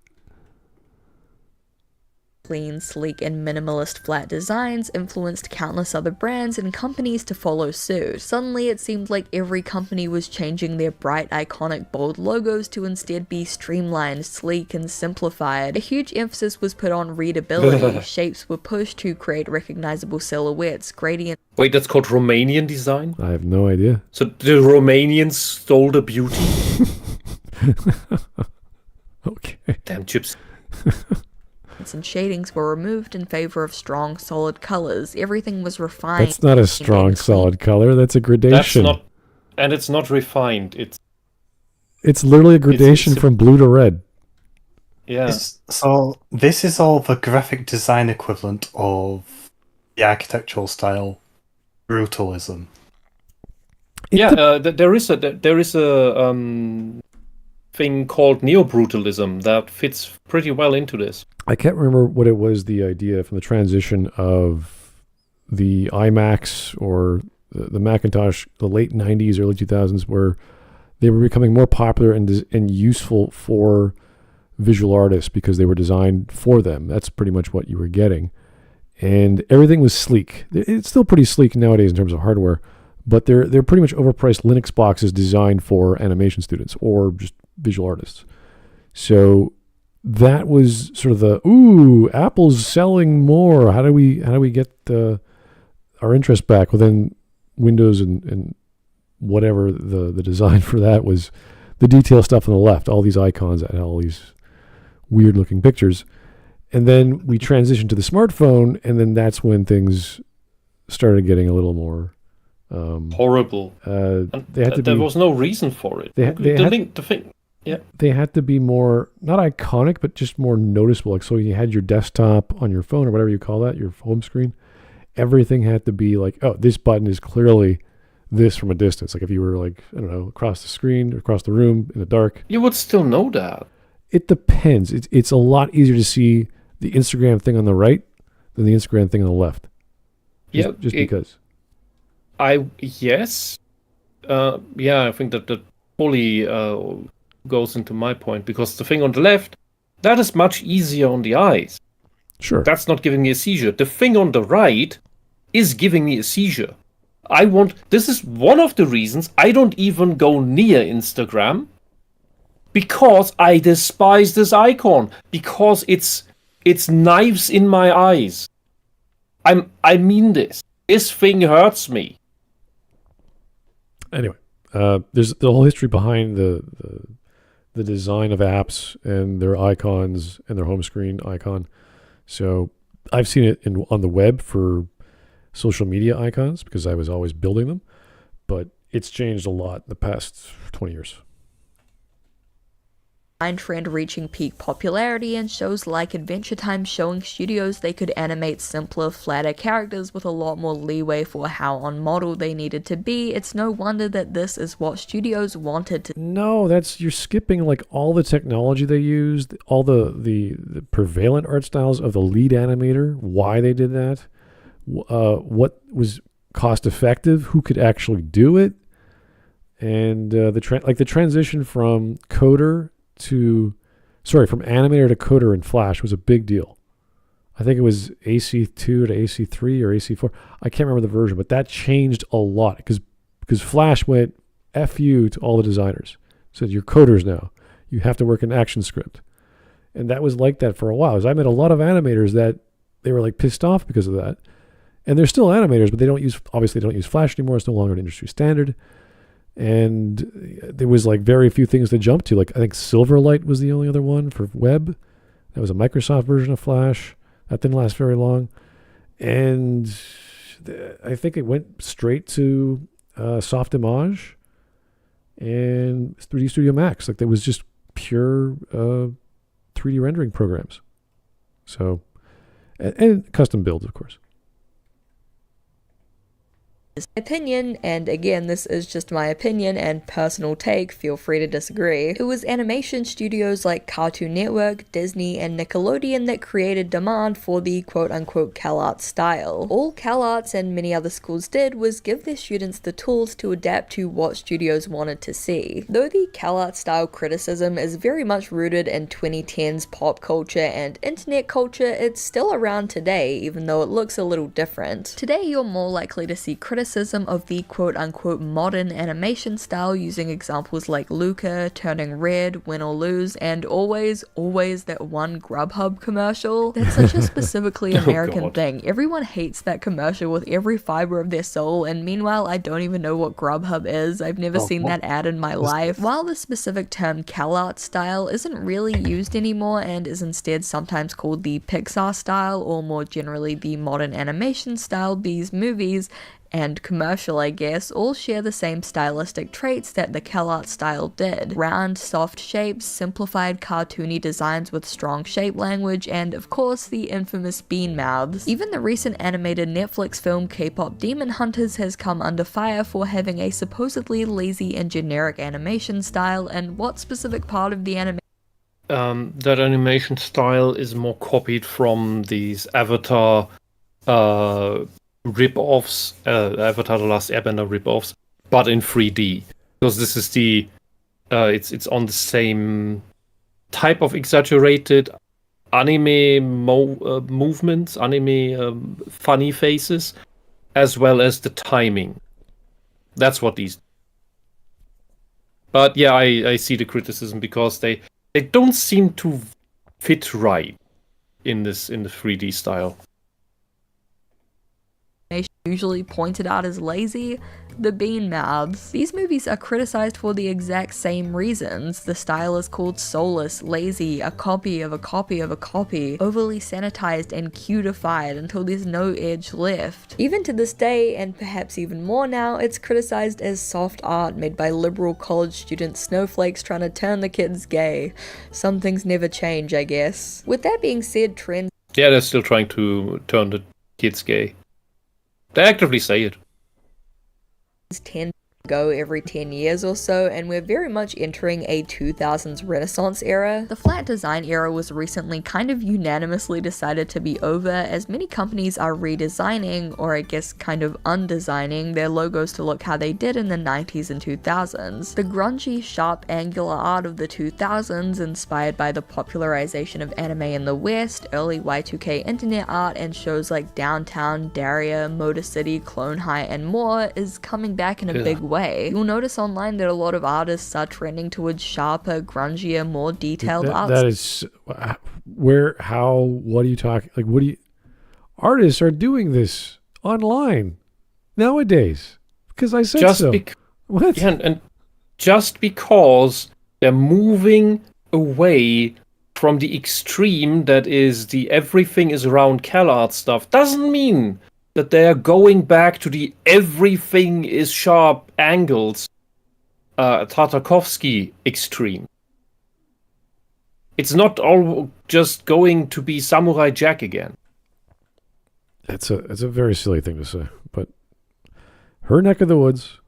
Clean, sleek, and minimalist flat designs influenced countless other brands and companies to follow suit. Suddenly, it seemed like every company was changing their bright, iconic, bold logos to instead be streamlined, sleek, and simplified. A huge emphasis was put on readability. Shapes were pushed to create recognizable silhouettes, gradients. Wait, that's called Romanian design? I have no idea. So the Romanians stole the beauty? Okay. Damn chips. And shadings were removed in favor of strong, solid colors. Everything was refined. That's not a strong, solid color. That's a gradation. And it's not refined. It's literally a gradation from blue to red. Yeah. So this is all the graphic design equivalent of the architectural style brutalism. There is a thing called neo-brutalism that fits pretty well into this. I can't remember what it was, the idea from the transition of the iMacs or the Macintosh, the late 90s, early 2000s, where they were becoming more popular and useful for visual artists because they were designed for them. That's pretty much what you were getting. And everything was sleek. It's still pretty sleek nowadays in terms of hardware, but they're pretty much overpriced Linux boxes designed for animation students or just visual artists. So that was sort of the Apple's selling more. How do we get our interest back? Well, then Windows and whatever the design for that was, the detail stuff on the left, all these icons that had all these weird looking pictures. And then we transitioned to the smartphone, and then that's when things started getting a little more horrible. There was no reason for it. They had to be more, not iconic, but just more noticeable. Like, so you had your desktop on your phone or whatever you call that, your home screen. Everything had to be like, oh, this button is clearly this from a distance. Like if you were like, I don't know, across the screen, or across the room in the dark. You would still know that. It depends. It's a lot easier to see the Instagram thing on the right than the Instagram thing on the left. Just because. I think that fully goes into my point, because the thing on the left, that is much easier on the eyes. Sure. That's not giving me a seizure. The thing on the right is giving me a seizure. This is one of the reasons I don't even go near Instagram, because I despise this icon, because it's knives in my eyes. I mean this. This thing hurts me. Anyway, there's the whole history behind the design of apps and their icons and their home screen icon. So I've seen it on the web for social media icons because I was always building them, but it's changed a lot in the past 20 years. Trend reaching peak popularity, and shows like Adventure Time showing studios they could animate simpler, flatter characters with a lot more leeway for how on model they needed to be. It's no wonder that this is what studios wanted to. No, you're skipping like all the technology they used, all the prevalent art styles of the lead animator, why they did that, what was cost effective, who could actually do it, and the transition from from animator to coder in Flash was a big deal. I think it was AC2 to AC3 or AC4. I can't remember the version, but that changed a lot because Flash went F you to all the designers. Said, you're coders now. You have to work in ActionScript. And that was like that for a while. I met a lot of animators that they were like pissed off because of that. And they're still animators, but they don't use Flash anymore. It's no longer an industry standard. And there was like very few things to jump to. Like I think Silverlight was the only other one for web. That was a Microsoft version of Flash. That didn't last very long. And I think it went straight to Softimage and 3D Studio Max. Like there was just pure 3D rendering programs. So, and custom builds, of course. Opinion, and again, this is just my opinion and personal take, feel free to disagree. It was animation studios like Cartoon Network, Disney, and Nickelodeon that created demand for the quote-unquote Calarts style. All Calarts and many other schools did was give their students the tools to adapt to what studios wanted to see. Though the Calarts style criticism is very much rooted in 2010s pop culture and internet culture, it's still around today, even though it looks a little different. Today, you're more likely to see criticism of the quote-unquote modern animation style using examples like Luca, Turning Red, Win or Lose, and always that one Grubhub commercial. That's such a specifically American thing. Everyone hates that commercial with every fiber of their soul, and meanwhile I don't even know what Grubhub is. I've never seen that ad in my life. While the specific term Calart style isn't really used anymore and is instead sometimes called the Pixar style, or more generally the modern animation style, these movies and commercial, I guess, all share the same stylistic traits that the Calarts style did. Round, soft shapes, simplified cartoony designs with strong shape language, and of course the infamous bean mouths. Even the recent animated Netflix film K-pop Demon Hunters has come under fire for having a supposedly lazy and generic animation style, and what specific part of the animation that animation style is more copied from these Avatar rip-offs, Avatar: The Last Airbender rip-offs, but in 3D, because this is it's on the same type of exaggerated anime movements, anime funny faces, as well as the timing. That's what these. But yeah, I see the criticism because they don't seem to fit right in the 3D style. Usually pointed out as lazy, the Bean Mouths. These movies are criticized for the exact same reasons. The style is called soulless, lazy, a copy of a copy of a copy, overly sanitized and cutified until there's no edge left. Even to this day, and perhaps even more now, it's criticized as soft art made by liberal college student snowflakes trying to turn the kids gay. Some things never change, I guess. With that being said, trends... Yeah, they're still trying to turn the kids gay. They actively say it. Tend to go every 10 years or so, and we're very much entering a 2000s Renaissance era. The flat design era was recently kind of unanimously decided to be over, as many companies are redesigning, or I guess kind of undesigning, their logos to look how they did in the 90s and 2000s. The grungy, sharp, angular art of the 2000s, inspired by the popularization of anime in the West, early Y2K internet art, and shows like Downtown, Daria, Motor City, Clone High, and more, is coming back in a big way. You'll notice online that a lot of artists are trending towards sharper, grungier, more detailed art. That is what are you talking, like, artists are doing this online nowadays because I said so. What? Yeah, and just because they're moving away from the extreme that is the everything is around Calarts stuff doesn't mean that they are going back to the everything is sharp angles Tartakovsky extreme. It's not all just going to be Samurai Jack again. It's a very silly thing to say, but her neck of the woods.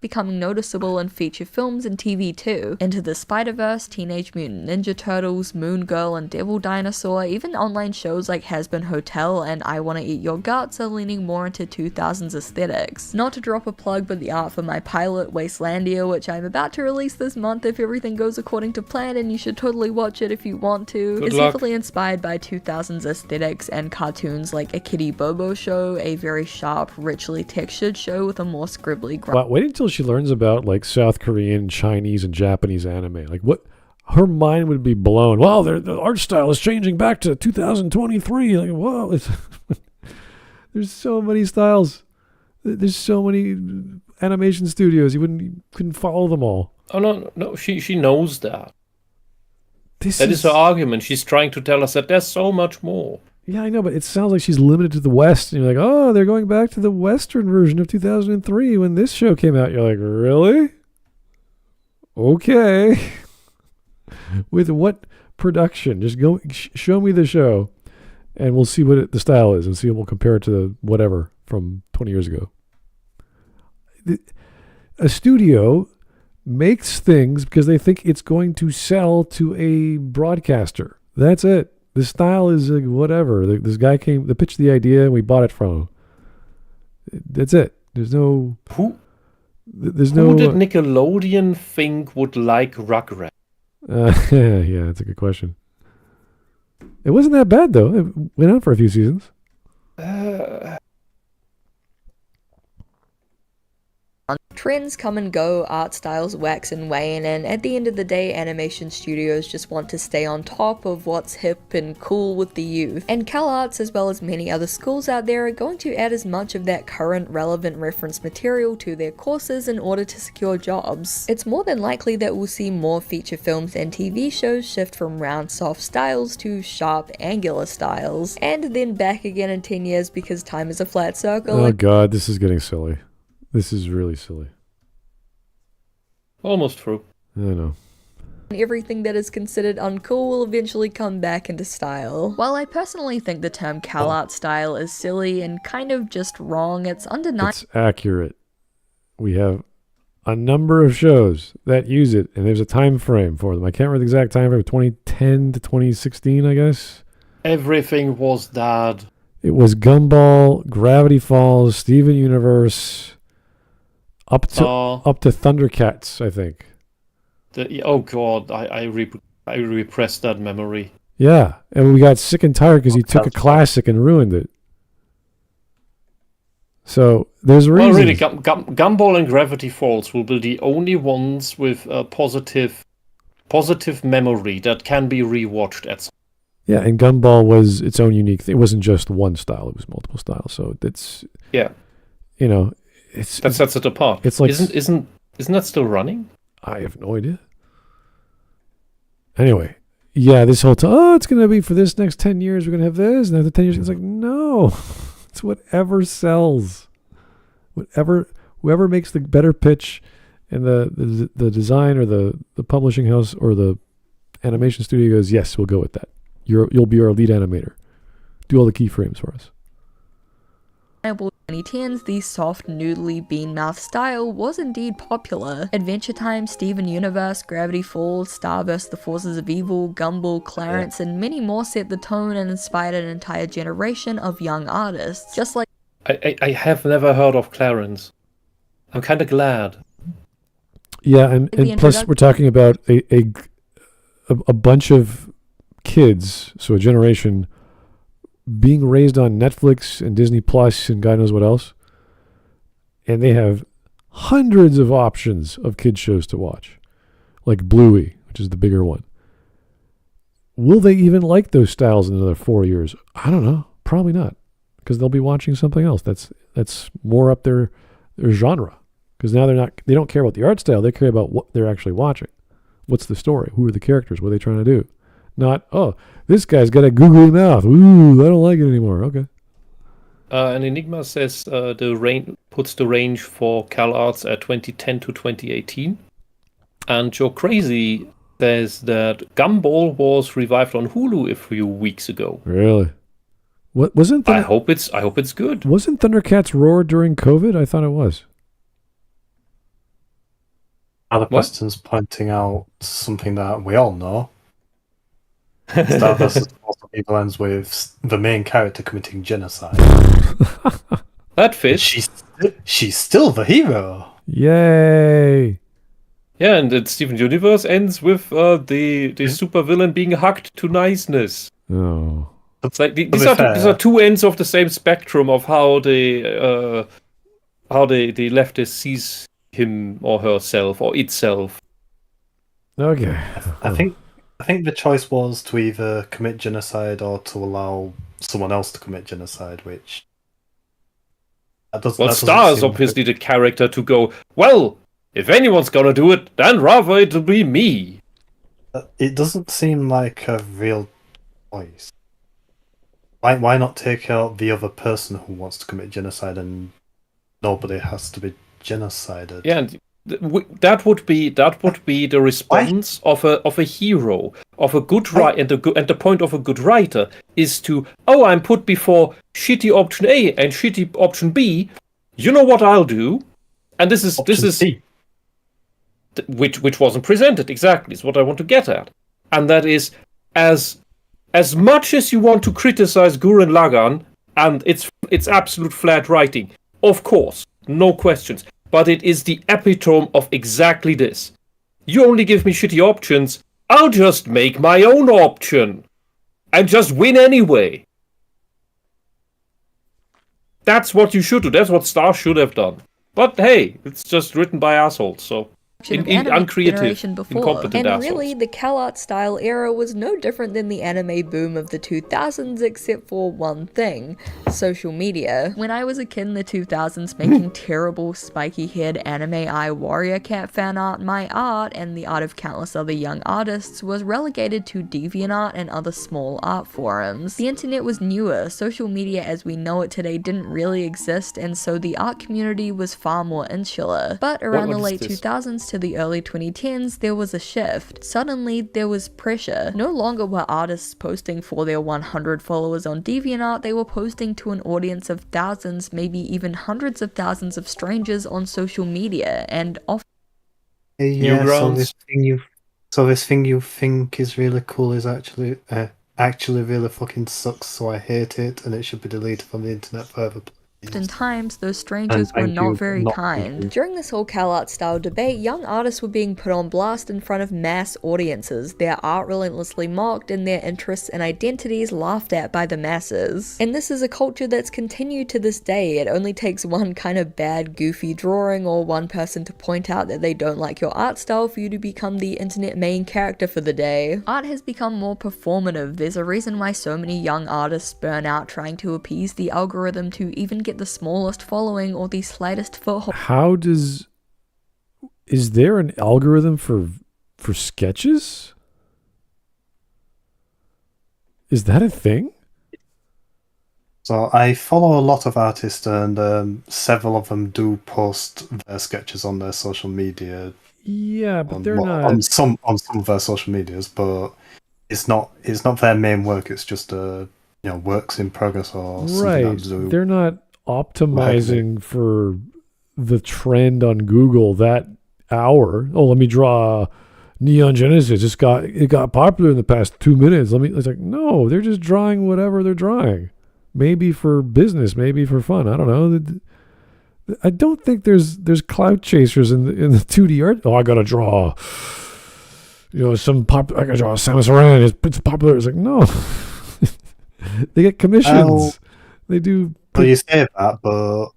Becoming noticeable in feature films and TV too. Into the Spider-Verse, Teenage Mutant Ninja Turtles, Moon Girl, and Devil Dinosaur, even online shows like Has-Been Hotel and I Wanna Eat Your Guts are leaning more into 2000s aesthetics. Not to drop a plug, but the art for my pilot, Wastelandia, which I'm about to release this month if everything goes according to plan, and you should totally watch it if you want to, is heavily inspired by 2000s aesthetics and cartoons like A Kitty Bobo Show, a very sharp, richly textured show with a more scribbly Wow, wait until she learns about like South Korean, Chinese, and Japanese anime. Like, what? Her mind would be blown. Wow, the art style is changing back to 2023. Like, whoa, there's so many styles. There's so many animation studios. You couldn't follow them all. Oh no, she knows that. That is her argument. She's trying to tell us that there's so much more. Yeah, I know, but it sounds like she's limited to the West. And you're like, oh, they're going back to the Western version of 2003 when this show came out. You're like, really? Okay. With what production? Just go show me the show, and we'll see what the style is, and see, we'll compare it to the whatever from 20 years ago. A studio makes things because they think it's going to sell to a broadcaster. That's it. The style is whatever. This guy they pitched the idea, and we bought it from him. That's it. There's no... Who did Nickelodeon think would like Rugrats? Yeah, that's a good question. It wasn't that bad, though. It went on for a few seasons. Trends come and go, art styles wax and wane, and at the end of the day, animation studios just want to stay on top of what's hip and cool with the youth. And Calarts, as well as many other schools out there, are going to add as much of that current relevant reference material to their courses in order to secure jobs. It's more than likely that we'll see more feature films and TV shows shift from round soft styles to sharp angular styles, and then back again in 10 years because time is a flat circle. Oh god, this is getting silly. This is really silly. Almost true. I know. Everything that is considered uncool will eventually come back into style. While I personally think the term Calart style is silly and kind of just wrong, it's undeniable. It's accurate. We have a number of shows that use it, and there's a time frame for them. I can't remember the exact time frame, 2010 to 2016, I guess. Everything was that. It was Gumball, Gravity Falls, Steven Universe... Up to Thundercats, I think. Oh god, I repressed that memory. Yeah, and we got sick and tired because he took a classic and ruined it. So there's a reason. Well, really, Gumball and Gravity Falls will be the only ones with positive positive memory that can be rewatched at some. Yeah, and Gumball was its own unique thing. It wasn't just one style; it was multiple styles. So it's it's that sets it apart. It's like isn't that still running? I have no idea. Anyway, yeah, this whole time, it's going to be for this next 10 years, we're going to have this, and after 10 years, it's like, no, it's whatever sells. Whoever makes the better pitch, and the design or the publishing house or the animation studio goes, yes, we'll go with that. You'll be our lead animator. Do all the keyframes for us. 2010s, the soft, noodly, bean-mouth style was indeed popular. Adventure Time, Steven Universe, Gravity Falls, Star vs. the Forces of Evil, Gumball, Clarence, and many more set the tone and inspired an entire generation of young artists. Just like I have never heard of Clarence. I'm kind of glad. Yeah, and plus we're talking about a bunch of kids, so a generation being raised on Netflix and Disney Plus and God knows what else, and they have hundreds of options of kids shows to watch, like Bluey, which is the bigger one. Will they even like those styles in another 4 years? I don't know. Probably not, because they'll be watching something else that's more up their genre. Because now they don't care about the art style. They care about what they're actually watching. What's the story? Who are the characters? What are they trying to do? Not, oh, this guy's got a googly mouth. Ooh, I don't like it anymore. Okay. And Enigma says puts the range for Calarts at 2010 to 2018. And Joe Crazy says that Gumball was revived on Hulu a few weeks ago. Really? What wasn't that? I hope it's good. Wasn't Thundercats Roar during COVID? I thought it was. Other questions pointing out something that we all know. Star vs. Forces of Evil ends with the main character committing genocide. That fits. She's still the hero. Yay! Yeah, and then Steven Universe ends with the supervillain being hugged to niceness. Oh. It's like these are two ends of the same spectrum of how the leftist sees him or herself or itself. Okay. I think the choice was to either commit genocide or to allow someone else to commit genocide, which Star is obviously the character to go, well, if anyone's gonna do it, then rather it'll be me. It doesn't seem like a real choice. Why not take out the other person who wants to commit genocide and nobody has to be genocided? Yeah, and that would be the response of a hero, of a good writer, and the point of a good writer is to, I'm put before shitty option A and shitty option B. You know what I'll do, and this is C. which wasn't presented exactly. Is what I want to get at, and that is as much as you want to criticize Gurren Lagann and it's absolute flat writing, of course, no questions. But it is the epitome of exactly this. You only give me shitty options, I'll just make my own option. And just win anyway. That's what you should do. That's what Star should have done. But hey, it's just written by assholes, so... uncreative, incompetent and assholes. really, the Calart style era was no different than the anime boom of the 2000s, except for one thing: social media. When I was a kid in the 2000s making terrible spiky-haired anime eye warrior cat fan art, my art, and the art of countless other young artists, was relegated to DeviantArt and other small art forums. The internet was newer, social media as we know it today didn't really exist, and so the art community was far more insular. But around the late 2000s to the early 2010s, there was a shift. Suddenly, there was pressure. No longer were artists posting for their 100 followers on DeviantArt, they were posting to an audience of thousands, maybe even hundreds of thousands of strangers on social media, and often... So this thing you think is really cool is actually really fucking sucks, so I hate it, and it should be deleted from the internet forever. Oftentimes, those strangers And were thank not you, very not kind. thank you. During this whole Calarts style debate, young artists were being put on blast in front of mass audiences, their art relentlessly mocked, and their interests and identities laughed at by the masses. And this is a culture that's continued to this day. It only takes one kind of bad, goofy drawing or one person to point out that they don't like your art style for you to become the internet main character for the day. Art has become more performative. There's a reason why so many young artists burn out trying to appease the algorithm to even get the smallest following or the slightest foothold. Is there an algorithm for sketches? Is that a thing? So I follow a lot of artists, and several of them do post their sketches on their social media. Yeah, but they're on not. some of their social medias, but it's not their main work. It's just works in progress or something Right. that do. They're not optimizing for the trend on Google that hour. Oh, let me draw Neon Genesis. It got popular in the past 2 minutes. It's like, no, they're just drawing whatever they're drawing. Maybe for business, maybe for fun. I don't know. I don't think there's clout chasers in the 2D art. Oh, I gotta draw. I gotta draw Samus Aran. It's popular. It's like, no. They get commissions. They do. Well, you say that, but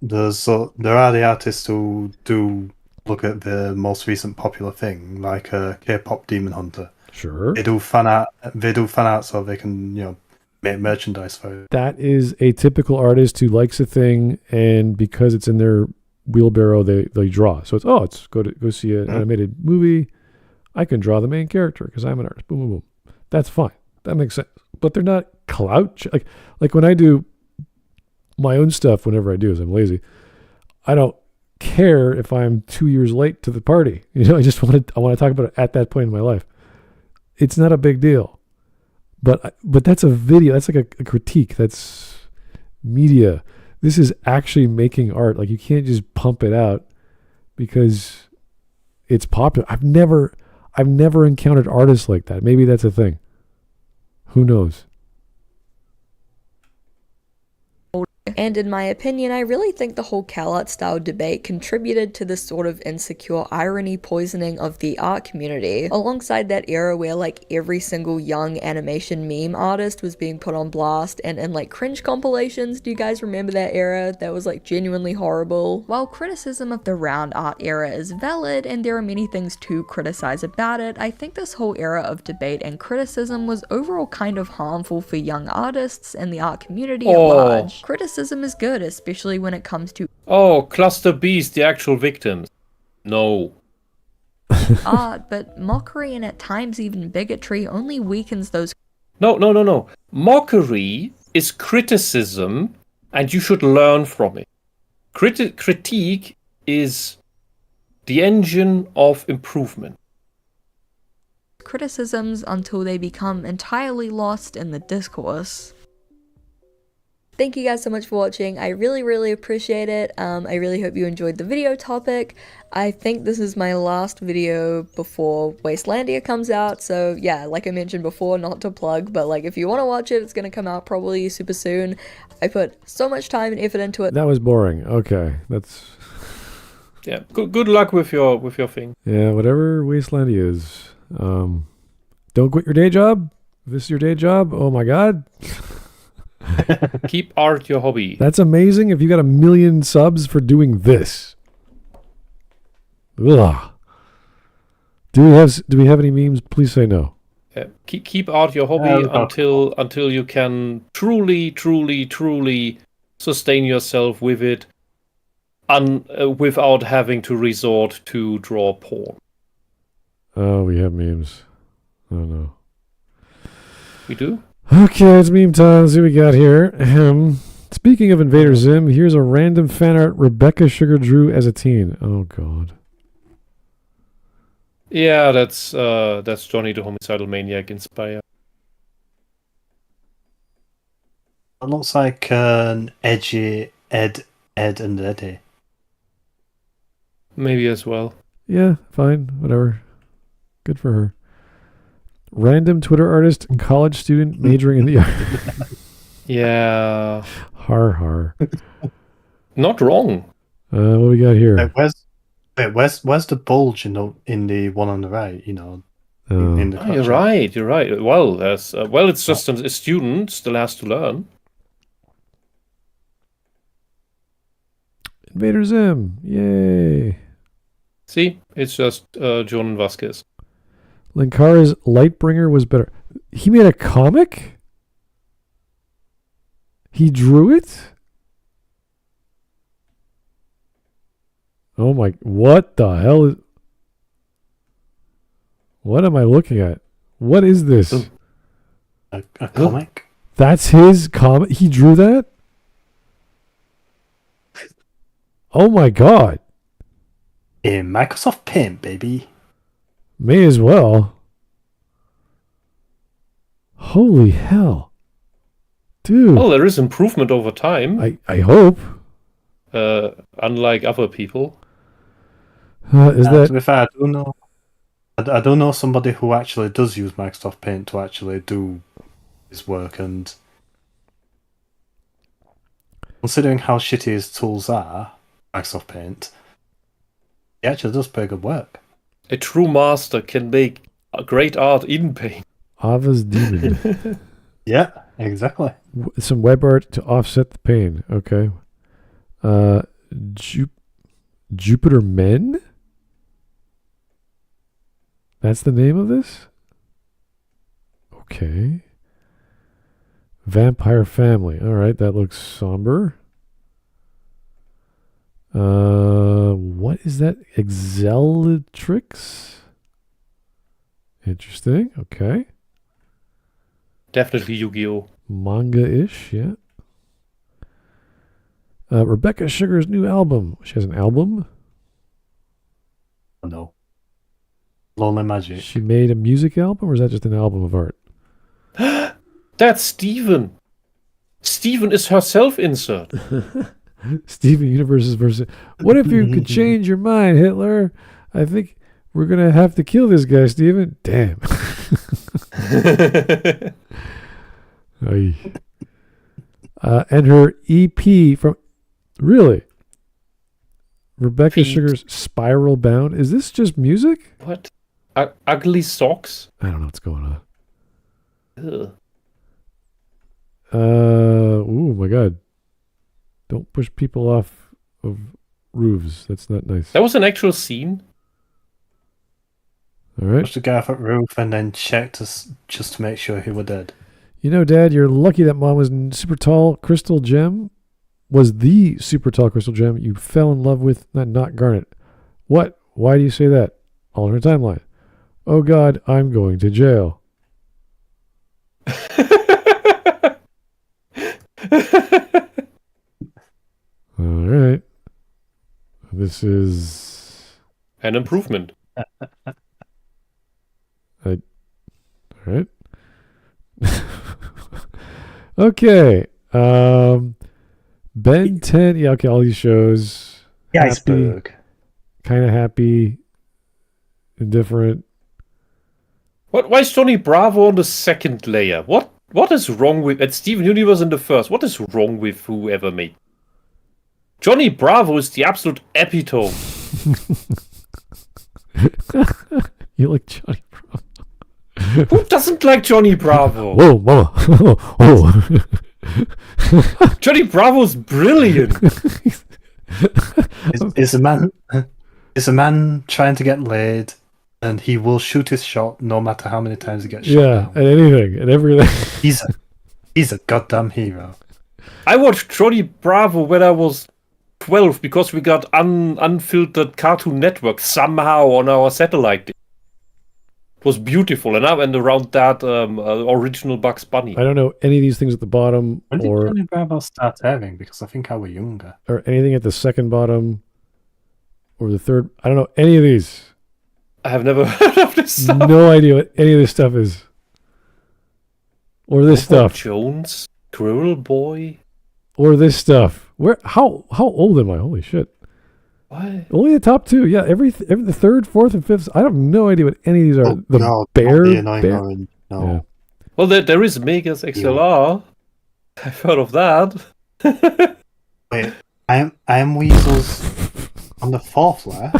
there are the artists who do look at the most recent popular thing, like K-pop Demon Hunter. Sure. They do fan art so they can make merchandise for it. That is a typical artist who likes a thing, and because it's in their wheelbarrow, they draw. So it's go see an animated movie. I can draw the main character because I'm an artist. Boom, boom, boom. That's fine. That makes sense. But they're not clout like when I do my own stuff. Whenever I do, is I'm lazy. I don't care if I'm 2 years late to the party. I want to talk about it at that point in my life. It's not a big deal. But that's a video. That's like a critique. That's media. This is actually making art. Like, you can't just pump it out because it's popular. I've never encountered artists like that. Maybe that's a thing. Who knows? And in my opinion, I really think the whole Calarts style debate contributed to this sort of insecure irony poisoning of the art community. Alongside that era where every single young animation meme artist was being put on blast and in cringe compilations. Do you guys remember that era? That was genuinely horrible. While criticism of the round art era is valid and there are many things to criticize about it, I think this whole era of debate and criticism was overall kind of harmful for young artists and the art community at large. Criticism is good, especially when it comes to Cluster B's the actual victims. No. art, but mockery and at times even bigotry only weakens those. No. Mockery is criticism, and you should learn from it. Critique is the engine of improvement. Criticisms until they become entirely lost in the discourse. Thank you guys so much for watching. I really, really appreciate it. I really hope you enjoyed the video topic. I think this is my last video before Wastelandia comes out. So yeah, like I mentioned before, not to plug, but if you want to watch it, it's going to come out probably super soon. I put so much time and effort into it. That was boring. Okay, that's... Yeah, good luck with your thing. Yeah, whatever Wastelandia is. Don't quit your day job. If this is your day job, oh my God. Keep art your hobby. That's amazing if you got 1 million subs for doing this. Ugh. Do we have any memes? Please say no. Yeah. Keep art your hobby until you can truly sustain yourself with it without having to resort to draw porn. Oh, we have memes. Oh no. We do? Okay, it's meme time. Let's see what we got here. Speaking of Invader Zim, here's a random fan art Rebecca Sugar drew as a teen. Oh God. Yeah, that's Johnny the Homicidal Maniac inspired. It looks like an edgy Ed and Eddie. Maybe as well. Yeah, fine, whatever. Good for her. Random Twitter artist and college student majoring in the art. Yeah. Har har. Not wrong. What do we got here? Where's the bulge in the one on the right? You know, in the You're right. You're right. Well, it's just a student still has to learn. Invader Zim. Yay. See, it's just John Vasquez. Linkara's Lightbringer was better. He made a comic? He drew it? Oh my, what the hell is... What am I looking at? What is this? A comic? That's his comic? He drew that? Oh my god. In Microsoft Paint, baby. May as well. Holy hell. Dude. Well, there is improvement over time. I hope. Unlike other people. To be fair, I don't know somebody who actually does use Microsoft Paint to actually do his work, and considering how shitty his tools are, Microsoft Paint, he actually does pretty good work. A true master can make a great art in Paint. Ava's Demon. Yeah, exactly. Some web art to offset the pain. Okay. Jupiter Men? That's the name of this? Okay. Vampire Family. All right, that looks somber. What is that? Exellitrix? Interesting. Okay. Definitely Yu-Gi-Oh! Manga-ish, yeah. Rebecca Sugar's new album. She has an album? Oh, no. Lonely Magic. She made a music album, or is that just an album of art? That's Steven. Steven is her self-insert. Steven Universe's versus... What if you could change your mind, Hitler? I think we're going to have to kill this guy, Steven. Damn. And her EP from... Really? Rebecca Sugar's Spiral Bound. Is this just music? What? Ugly socks? I don't know what's going on. Ugh. Oh my god. Don't push people off of roofs. That's not nice. That was an actual scene? All right. Pushed the guy off at roof and then checked us just to make sure he were dead. You know, Dad, you're lucky that Mom was super tall crystal gem. Was the super tall crystal gem you fell in love with, not Garnet. What? Why do you say that? Alternate timeline. Oh God, I'm going to jail. All right. This is an improvement. All right. Okay. Ben 10. Yeah, okay, all these shows. The iceberg. Kind of happy. Indifferent. Why is Johnny Bravo on the second layer? What is wrong with... And Steven Universe in the first. What is wrong with whoever made... Johnny Bravo is the absolute epitome. You like Johnny Bravo? Who doesn't like Johnny Bravo? Whoa, mama. Whoa. Johnny Bravo's brilliant. Is a man trying to get laid, and he will shoot his shot no matter how many times he gets shot down. At anything, at everything. He's a goddamn hero. I watched Johnny Bravo when I was 12 because we got unfiltered Cartoon Network somehow on our satellite. It was beautiful, and I went around that original Bugs Bunny. I don't know any of these things at the bottom, When did Johnny Bravo start airing? Because I think I was younger. or anything at the second bottom, or the third. I don't know any of these. I have never heard of this stuff. No idea what any of this stuff is, or this stuff, Jones, Squirrel Boy. or this stuff. Where? How old am I? Holy shit! What? Only the top two. Yeah, every the third, fourth, and fifth. I have no idea what any of these are. Oh, the no, bear. not the annoying bear? orange. No. Yeah. Well, there is Megas XLR. I've heard of that. Wait, I am Weasel's on the 4th layer.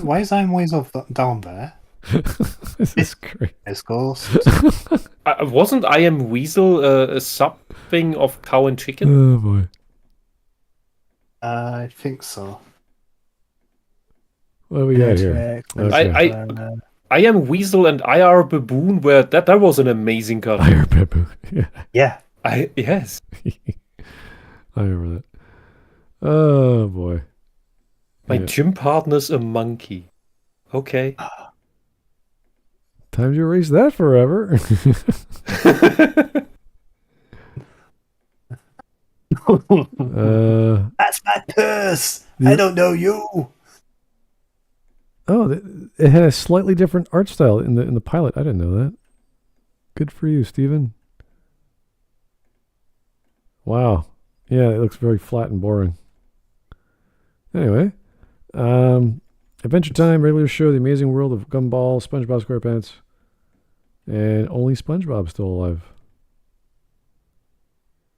Why is I am Weasel down there? This is great. Discourse. Wasn't I Am Weasel a sub thing of Cow and Chicken? Oh boy. I think so. What do we got here? Okay. I Am Weasel and I Are Baboon, where that was an amazing cut. I heard Baboon. Yeah. Yeah. Yes. I remember that. Oh boy. My Yeah. gym partner's a monkey. Okay. Time to erase that forever. That's my purse. I don't know you. Oh, it had a slightly different art style in the pilot. I didn't know that. Good for you, Steven. Wow. Yeah, it looks very flat and boring. Anyway, Adventure Time, regular show, The Amazing World of Gumball, SpongeBob SquarePants, and only SpongeBob's still alive.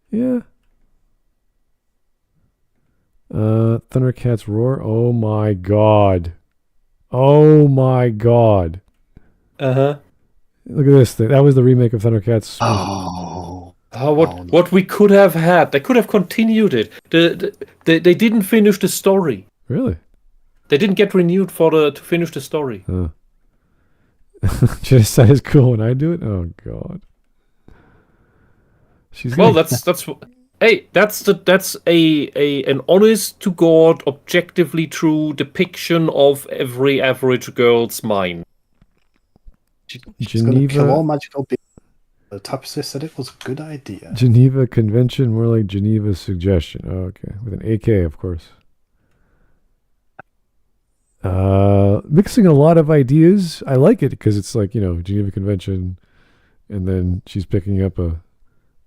Yeah. Thundercats Roar. Oh my god. Oh my god. Uh-huh. Look at this thing. That was the remake of Thundercats. What we could have had. They could have continued it. They didn't finish the story. Really? They didn't get renewed to finish the story. Just is cool when I do it. Oh god. That's an honest to God, objectively true depiction of every average girl's mind. She's gonna kill all magical beings. The tapestry said it was a good idea. Geneva Convention, more like Geneva's suggestion. Oh, okay, with an AK, of course. Mixing a lot of ideas. I like it because it's like, Geneva Convention, and then she's picking up a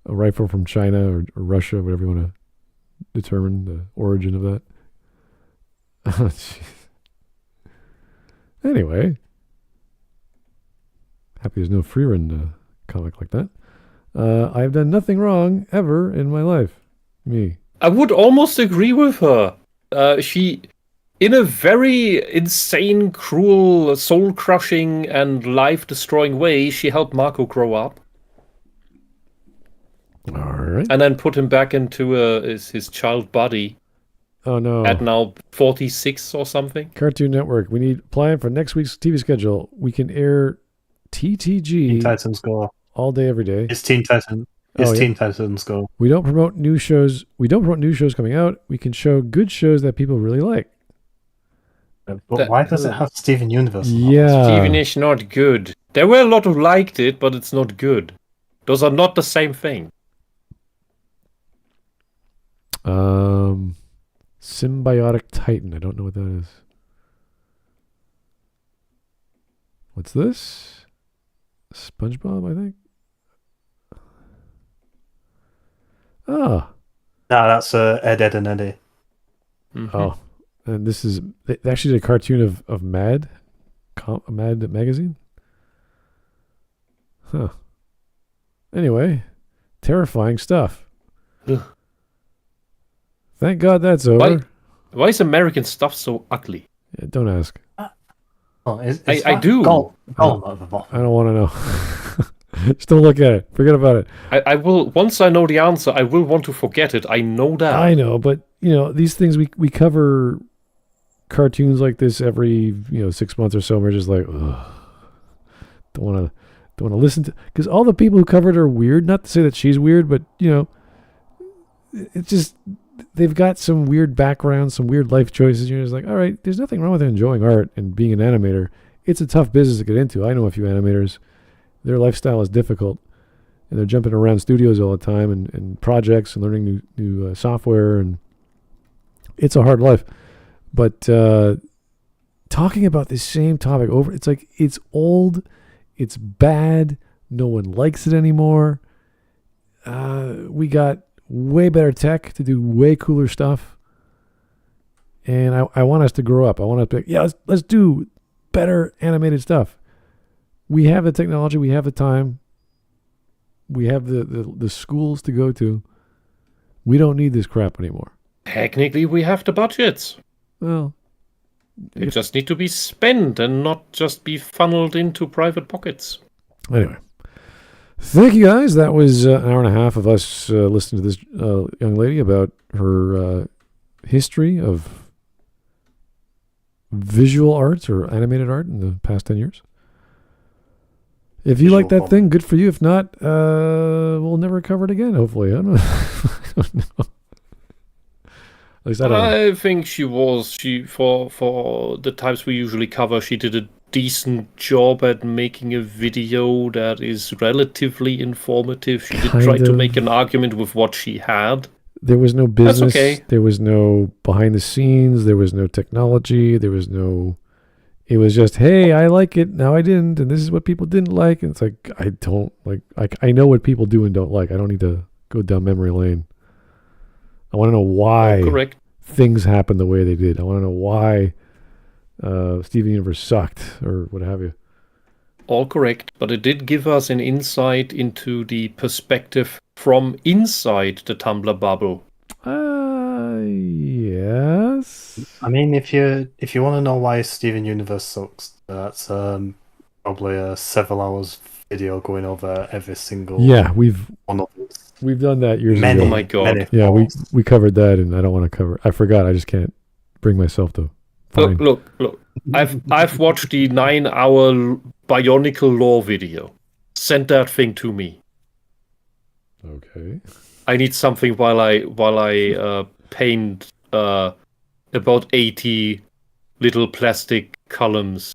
rifle from China or Russia, whatever you want to determine the origin of that. Oh, anyway, happy there's no Freerun comic like that. I've done nothing wrong ever in my life. Me. I would almost agree with her. She, in a very insane, cruel, soul-crushing, and life-destroying way, she helped Marco grow up. All right. And then put him back into his child body. Oh, no. At now 46 or something. Cartoon Network. We need plan for next week's TV schedule. We can air TTG. Teen Titans Go. All day, every day. It's Teen Titans. Teen Titans Go. We don't promote new shows. We don't promote new shows coming out. We can show good shows that people really like. But why does it have Steven Universe? Yeah. Steven is not good. There were a lot who liked it, but it's not good. Those are not the same thing. Symbiotic Titan. I don't know what that is. What's this? SpongeBob, I think. Ah. No, that's Ed, Ed, and Eddie. Mm-hmm. Oh, and this is they actually did a cartoon of Mad, Mad magazine. Huh. Anyway, terrifying stuff. Ugh. Thank God that's over. Why is American stuff so ugly? Yeah, don't ask. Oh, I do. I don't want to know. Just don't look at it. Forget about it. I will. Once I know the answer, I will want to forget it. I know that. I know, but these things we cover cartoons like this every 6 months or so. And we're just like, ugh, don't want to listen to, because all the people who covered are weird. Not to say that she's weird, but it's just they've got some weird background, some weird life choices. You're just like, all right, there's nothing wrong with enjoying art and being an animator. It's a tough business to get into. I know a few animators. Their lifestyle is difficult, and they're jumping around studios all the time and projects and learning new software, and it's a hard life. But talking about this same topic over, it's like it's old, it's bad, no one likes it anymore. We got way better tech to do way cooler stuff, and I want us to grow up. I want us to be like, yeah, let's do better animated stuff. We have the technology, we have the time. We have the schools to go to. We don't need this crap anymore. Technically, we have the budgets. Well, They just need to be spent and not just be funneled into private pockets. anyway. Thank you guys. That was an hour and a half of us listening to this young lady about her history of visual arts or animated art in the past 10 years. If you like that thing, good for you. If not, we'll never cover it again, hopefully. I don't know. I don't know. At least I don't know. I think she for the types we usually cover, she did a decent job at making a video that is relatively informative. She did try to make an argument with what she had. There was no business. That's okay. There was no behind the scenes. There was no technology. There was no... It was just, hey, I like it. Now I didn't. And this is what people didn't like. And it's like, I don't like... I know what people do and don't like. I don't need to go down memory lane. I want to know why Correct. things happened the way they did. I want to know why Steven Universe sucked or what have you. All correct. But it did give us an insight into the perspective from inside the Tumblr bubble. Yes. I mean, if you want to know why Steven Universe sucks, that's probably a several hours video going over every single one of it. We've done that years ago. Oh my god. Yeah, we covered that, and I don't want to cover. I forgot. I just can't bring myself to. Find. Look. I've watched the 9-hour Bionicle Law video. Send that thing to me. Okay. I need something while I paint about 80 little plastic columns.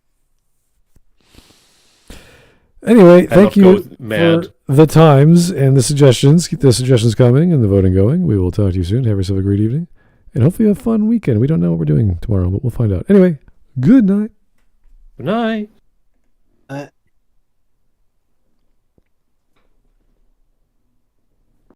Anyway, thank you for the times and the suggestions. Keep the suggestions coming and the voting going. We will talk to you soon. Have yourself a great evening. And hopefully a fun weekend. We don't know what we're doing tomorrow, but we'll find out. Anyway, good night. Good night.